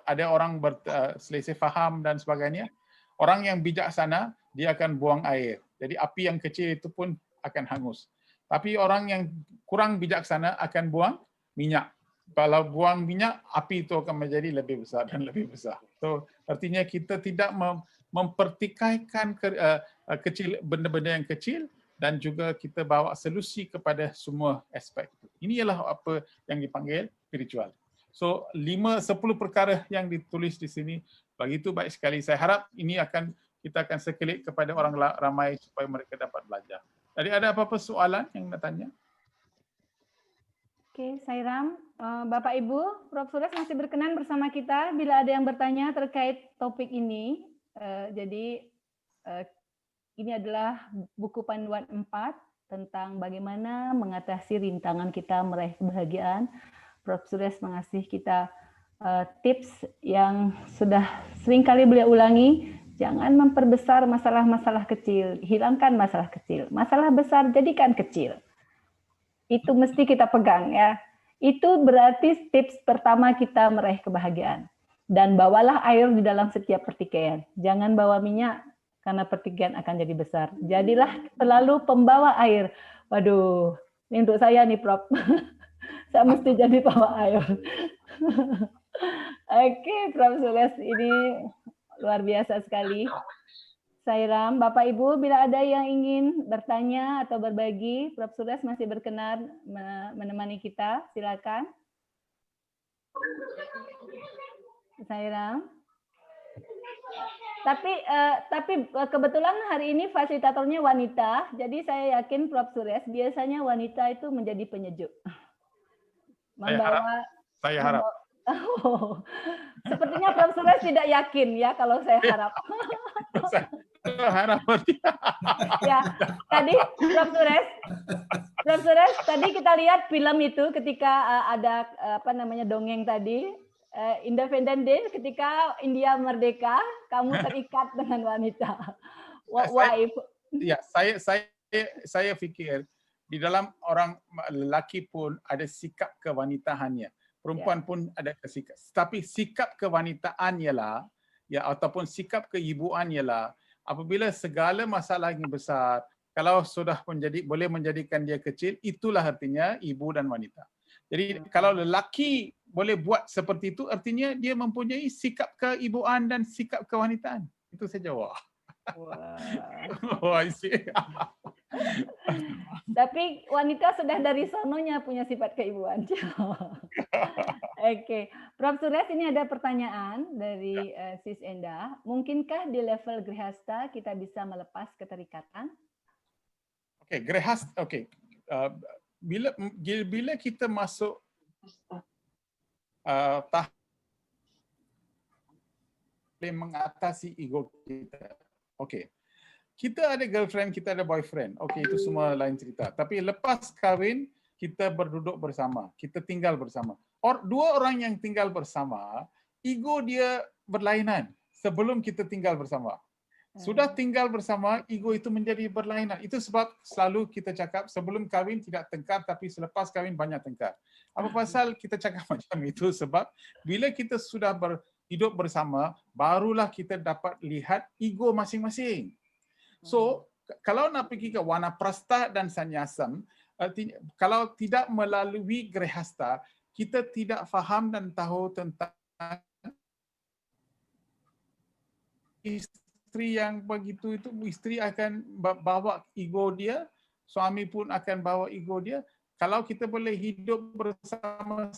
ada orang berselisih faham dan sebagainya, orang yang bijaksana dia akan buang air. Jadi api yang kecil itu pun akan hangus. Tapi orang yang kurang bijaksana akan buang minyak. Kalau buang minyak, api itu akan menjadi lebih besar dan lebih besar. So artinya kita tidak mempertikaikan kecil benda-benda yang kecil dan juga kita bawa solusi kepada semua aspek. Ini ialah apa yang dipanggil spiritual. So 10 perkara yang ditulis di sini begitu baik sekali. Saya harap ini kita akan sekelip kepada orang ramai supaya mereka dapat belajar. Jadi ada apa-apa soalan yang nak tanya? Oke, Sairam. Bapak Ibu, Prof. Suresh masih berkenan bersama kita bila ada yang bertanya terkait topik ini. Jadi ini adalah buku panduan 4 tentang bagaimana mengatasi rintangan kita meraih kebahagiaan. Prof. Suresh mengasih kita tips yang sudah sering kali beliau ulangi, jangan memperbesar masalah-masalah kecil, hilangkan masalah kecil. Masalah besar jadikan kecil. Itu mesti kita pegang ya. Itu berarti tips pertama kita meraih kebahagiaan. Dan bawalah air di dalam setiap pertikaian. Jangan bawa minyak karena pertikaian akan jadi besar. Jadilah selalu pembawa air. Waduh, ini untuk saya nih Prof. Saya mesti jadi bawa air. Oke, Prof. Sules, ini luar biasa sekali. Sairam, Bapak Ibu, bila ada yang ingin bertanya atau berbagi, Prof. Sules masih berkenan menemani kita. Silakan. Sairam. Tapi kebetulan hari ini fasilitatornya wanita, jadi saya yakin Prof. Sules biasanya wanita itu menjadi penyejuk. Saya harap. Oh, sepertinya Prof. Sules tidak yakin ya kalau saya harap. Harap. Ya, tadi Prof. Sules, tadi kita lihat film itu ketika ada dongeng tadi, Independent Day, ketika India merdeka, kamu terikat dengan wanita. Why? Ya, saya pikir di dalam orang lelaki pun ada sikap kewanitaannya. Perempuan pun ada sikap. Tapi sikap kewanitaannya lah, ya, ataupun sikap keibuannya lah, apabila segala masalah yang besar, kalau sudah boleh menjadikan dia kecil, itulah artinya ibu dan wanita. Jadi kalau lelaki boleh buat seperti itu, artinya dia mempunyai sikap keibuan dan sikap kewanitaan. Itu saja. Wah. I see. Tapi wanita sudah dari sononya punya sifat keibuan. Oke, Prof. Sules, ini ada pertanyaan dari Sis Enda. Mungkinkah di level grihasta kita bisa melepas keterikatan? Oke, grihasta. Oke, bila kita masuk tahap mengatasi ego kita. Oke. Kita ada girlfriend, kita ada boyfriend. Okey, itu semua lain cerita. Tapi lepas kahwin, kita berduduk bersama, kita tinggal bersama. Dua orang yang tinggal bersama, ego dia berlainan sebelum kita tinggal bersama. Sudah tinggal bersama, ego itu menjadi berlainan. Itu sebab selalu kita cakap sebelum kahwin tidak tengkar, tapi selepas kahwin banyak tengkar. Apa pasal kita cakap macam itu? Sebab bila kita sudah hidup bersama, barulah kita dapat lihat ego masing-masing. So, kalau nak pergi ke wanaprastha dan sannyasam, kalau tidak melalui grihasta, kita tidak faham dan tahu tentang isteri yang begitu itu. Isteri akan bawa ego dia, suami pun akan bawa ego dia. Kalau kita boleh hidup bersama,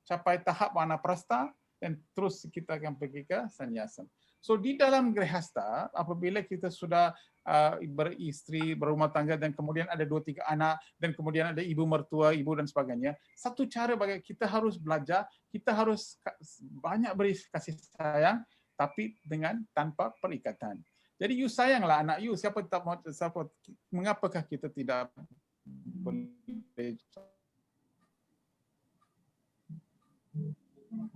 capai tahap wanaprastha, dan terus kita akan pergi ke sannyasam. So di dalam grihasta, apabila kita sudah beristri, berumah tangga dan kemudian ada 2-3 anak dan kemudian ada ibu mertua, ibu dan sebagainya, satu cara bagi kita harus belajar, kita harus banyak beri kasih sayang, tapi tanpa perikatan. Jadi you sayanglah anak you, mengapakah kita tidak boleh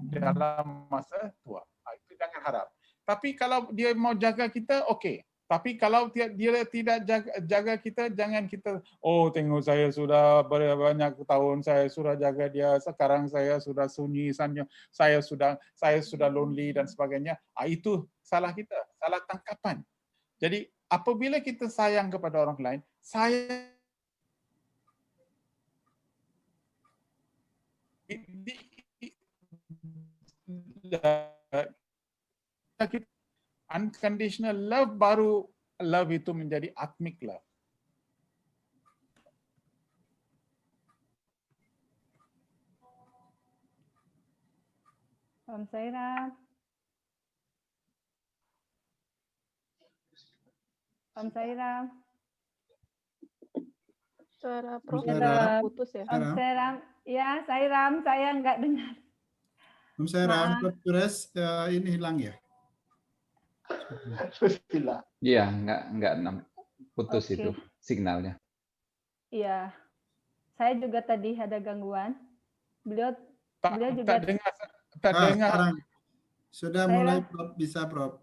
dalam masa tua? Itu jangan harap. Tapi kalau dia mau jaga kita, okey. Tapi kalau dia tidak jaga kita, jangan kita, oh tengok saya sudah banyak tahun saya sudah jaga dia, sekarang saya sudah sunyi, saya sudah lonely dan sebagainya. Itu salah kita, salah tangkapan. Jadi apabila kita sayang kepada orang lain, unconditional love, baru love itu menjadi atmic love. Om Sairam. Om Sairam. Suara Prof putus ya. Om Sairam. Ya, Sairam, saya enggak dengar. Om Sairam, Prof. Sules ini hilang ya? Iya, enggak putus itu signalnya. Iya. Saya juga tadi ada gangguan. Beliau Tak juga dengar. Sekarang sudah Saya mulai Prof, bisa Prof.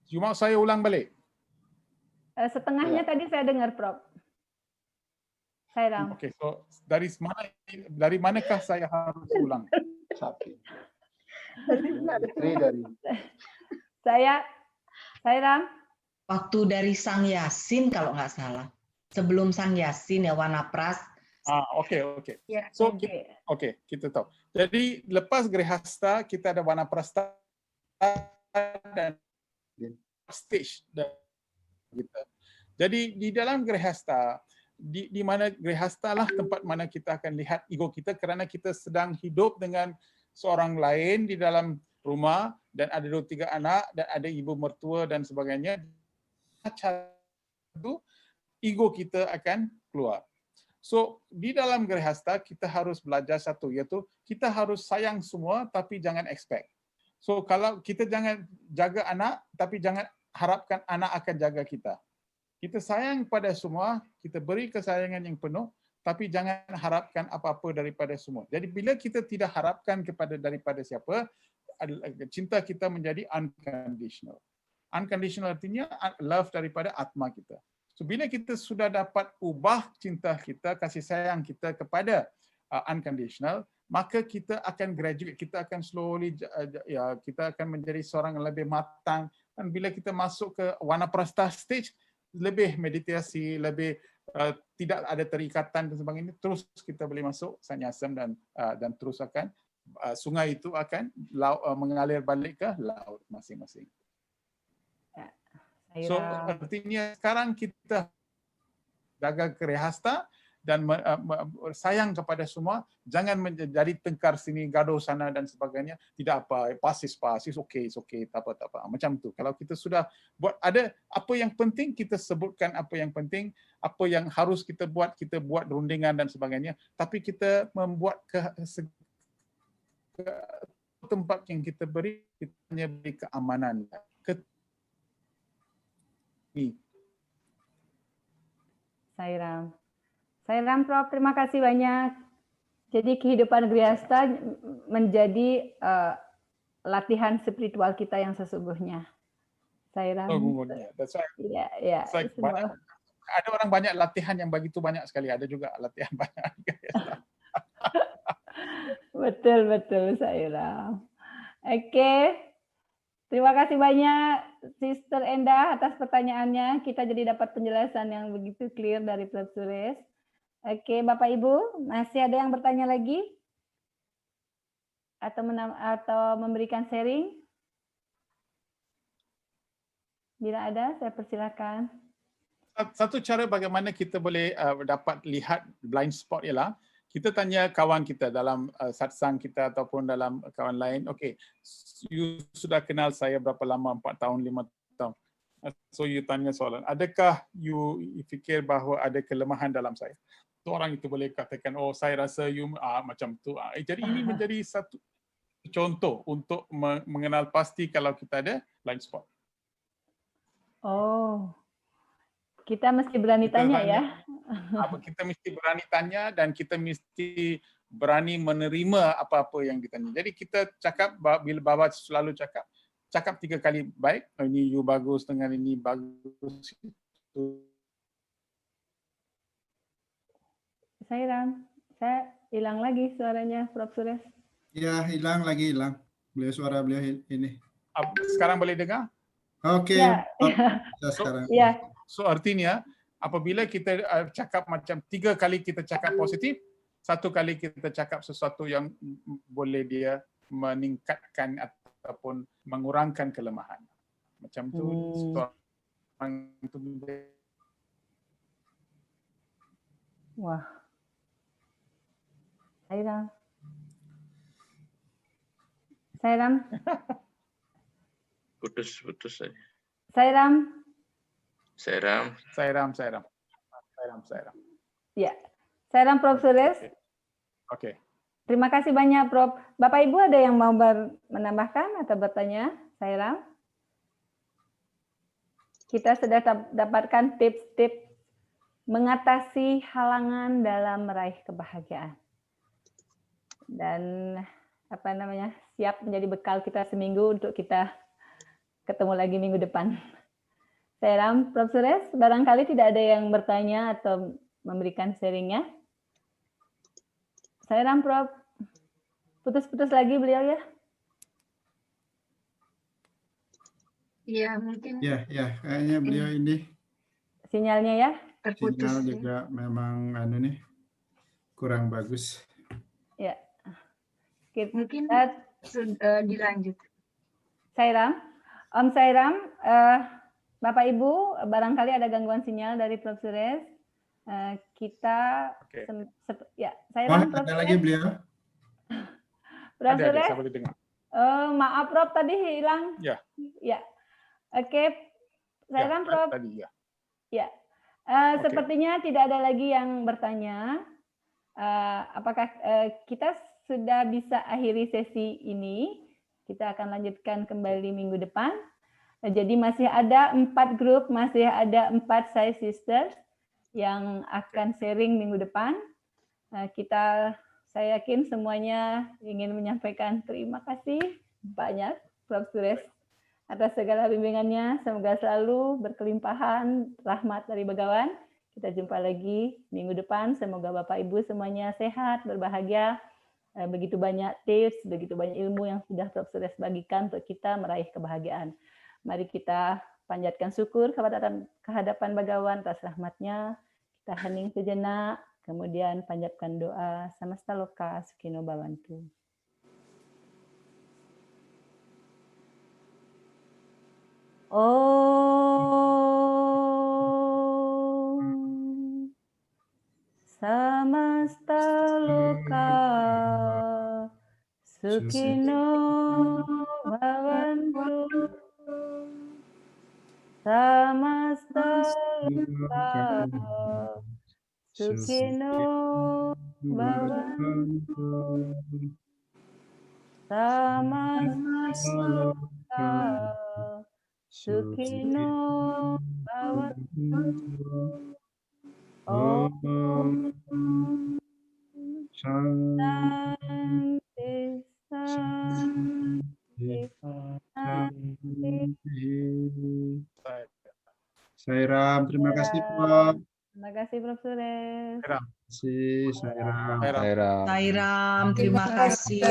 Cuma saya ulang balik. setengahnya tadi saya dengar, Prof. Sairam. Oke, so dari manakah saya harus ulang? Sairam. Waktu dari Sang Yasin kalau nggak salah. Sebelum Sang Yasin ya Wanapras. Oke. Ya, So, kita tahu. Jadi lepas Grihasta kita ada Wanaprastha dan stage kita. Jadi di dalam Grihasta, di mana Grihasta lah tempat mana kita akan lihat ego kita kerana kita sedang hidup dengan seorang lain di dalam rumah dan ada 2-3 anak dan ada ibu mertua dan sebagainya. Itu ego kita akan keluar. So, di dalam Grihasta kita harus belajar satu, iaitu kita harus sayang semua tapi jangan expect. So, kalau kita jangan jaga anak tapi jangan harapkan anak akan jaga kita. Kita sayang pada semua, kita beri kesayangan yang penuh tapi jangan harapkan apa-apa daripada semua. Jadi bila kita tidak harapkan daripada siapa, cinta kita menjadi unconditional. Unconditional artinya love daripada atma kita. So bila kita sudah dapat ubah cinta kita, kasih sayang kita kepada unconditional, maka kita akan graduate, kita akan slowly kita akan menjadi seorang yang lebih matang, dan bila kita masuk ke Wanaprastha stage, lebih meditasi, lebih tidak ada terikatan dan sebagainya, terus kita boleh masuk sannyasam dan terus akan sungai itu akan mengalir balik ke laut masing-masing. So artinya sekarang kita jaga Grihasta dan sayang kepada semua, jangan menjadi tengkar sini, gaduh sana dan sebagainya. Tidak apa, pasis, okey, tak apa. Macam tu. Kalau kita sudah buat ada apa yang penting, kita sebutkan apa yang penting, apa yang harus kita buat rundingan dan sebagainya. Tapi kita membuat tempat yang kita beri, kita hanya beri keamanan. Sairam Prof, terima kasih banyak. Jadi kehidupan Grihasta menjadi latihan spiritual kita yang sesungguhnya. Sairam. Ya. Ada orang banyak latihan yang begitu banyak sekali. Ada juga latihan banyak. Betul Sairam. Oke. Terima kasih banyak Sister Endah atas pertanyaannya. Kita jadi dapat penjelasan yang begitu clear dari Prof. Suresh. Oke, Bapak Ibu, masih ada yang bertanya lagi? Atau memberikan sharing? Bila ada, saya persilakan. Satu cara bagaimana kita boleh dapat lihat blind spot ialah kita tanya kawan kita dalam satsang kita ataupun dalam kawan lain, okay, you sudah kenal saya berapa lama, 4 tahun, 5 tahun. So you tanya soalan, adakah you fikir bahawa ada kelemahan dalam saya? So, orang itu boleh katakan, oh saya rasa you macam tu. Jadi ini menjadi satu contoh untuk mengenal pasti kalau kita ada blind spot. Oh, kita mesti berani tanya ya. Kita mesti berani tanya dan kita mesti berani menerima apa-apa yang ditanya. Jadi kita cakap, bila Baba selalu cakap 3 kali baik, ini you bagus dengan ini bagus. Saya hilang lagi suaranya Prof. Suresh. Ya, hilang. Suara beliau ini. Sekarang boleh dengar? Oke. Ya. Sekarang. Ya. So artinya apabila kita cakap macam 3 kali kita cakap positif, 1 kali kita cakap sesuatu yang boleh dia meningkatkan ataupun mengurangkan kelemahan. Macam tu. Wah. Sairam. Putus saja. Sairam. Ya, Sairam Prof. Suresh. Oke. Terima kasih banyak Prof. Bapak Ibu ada yang mau menambahkan atau bertanya? Sairam. Kita sudah dapatkan tips-tips mengatasi halangan dalam meraih kebahagiaan. dan apa namanya, siap menjadi bekal kita seminggu untuk kita ketemu lagi minggu depan. Saya Ram, Prof. Suresh, barangkali tidak ada yang bertanya atau memberikan sharingnya. Saya Ram, Prof. Putus-putus lagi beliau ya? Iya, mungkin. Ya, kayaknya beliau ini sinyalnya ya terputus. Sinyal juga memang nih kurang bagus. Ya. Mungkin dilanjut. Sairam, Om Sairam, Bapak Ibu, barangkali ada gangguan sinyal dari Prof. Suresh. Kita ya, Sairam, Prof. Ada lagi beliau? Prof. Suresh. Saya boleh dengar. Maaf Prof, tadi hilang. Ya. Ya. Oke. Sairam, Prof. Tadi ya. Ya. Sepertinya tidak ada lagi yang bertanya. Apakah kita sudah bisa akhiri sesi ini? Kita akan lanjutkan kembali minggu depan. Jadi masih ada 4 grup, masih ada 4 Sai Sisters yang akan sharing minggu depan. Saya yakin semuanya ingin menyampaikan terima kasih banyak Prof. Suresh atas segala bimbingannya. Semoga selalu berkelimpahan rahmat dari Begawan. Kita jumpa lagi minggu depan. Semoga Bapak Ibu semuanya sehat, berbahagia. Begitu banyak tips, begitu banyak ilmu yang sudah Prof. Suresh bagikan untuk kita meraih kebahagiaan. Mari kita panjatkan syukur kepada kehadapan Begawan atas rahmatnya. Kita hening sejenak, kemudian panjatkan doa samasta loka sukino bhavantu. Om samasta loka sukino bhavantu. Samasta loka sukino bhavantu. Samasta loka sukino bhavantu. Om Shanti Shanti Shanti. Sairam, terima kasih Prof. Terima kasih Prof. Suresh. Terima kasih Sairam. Sairam, terima kasih.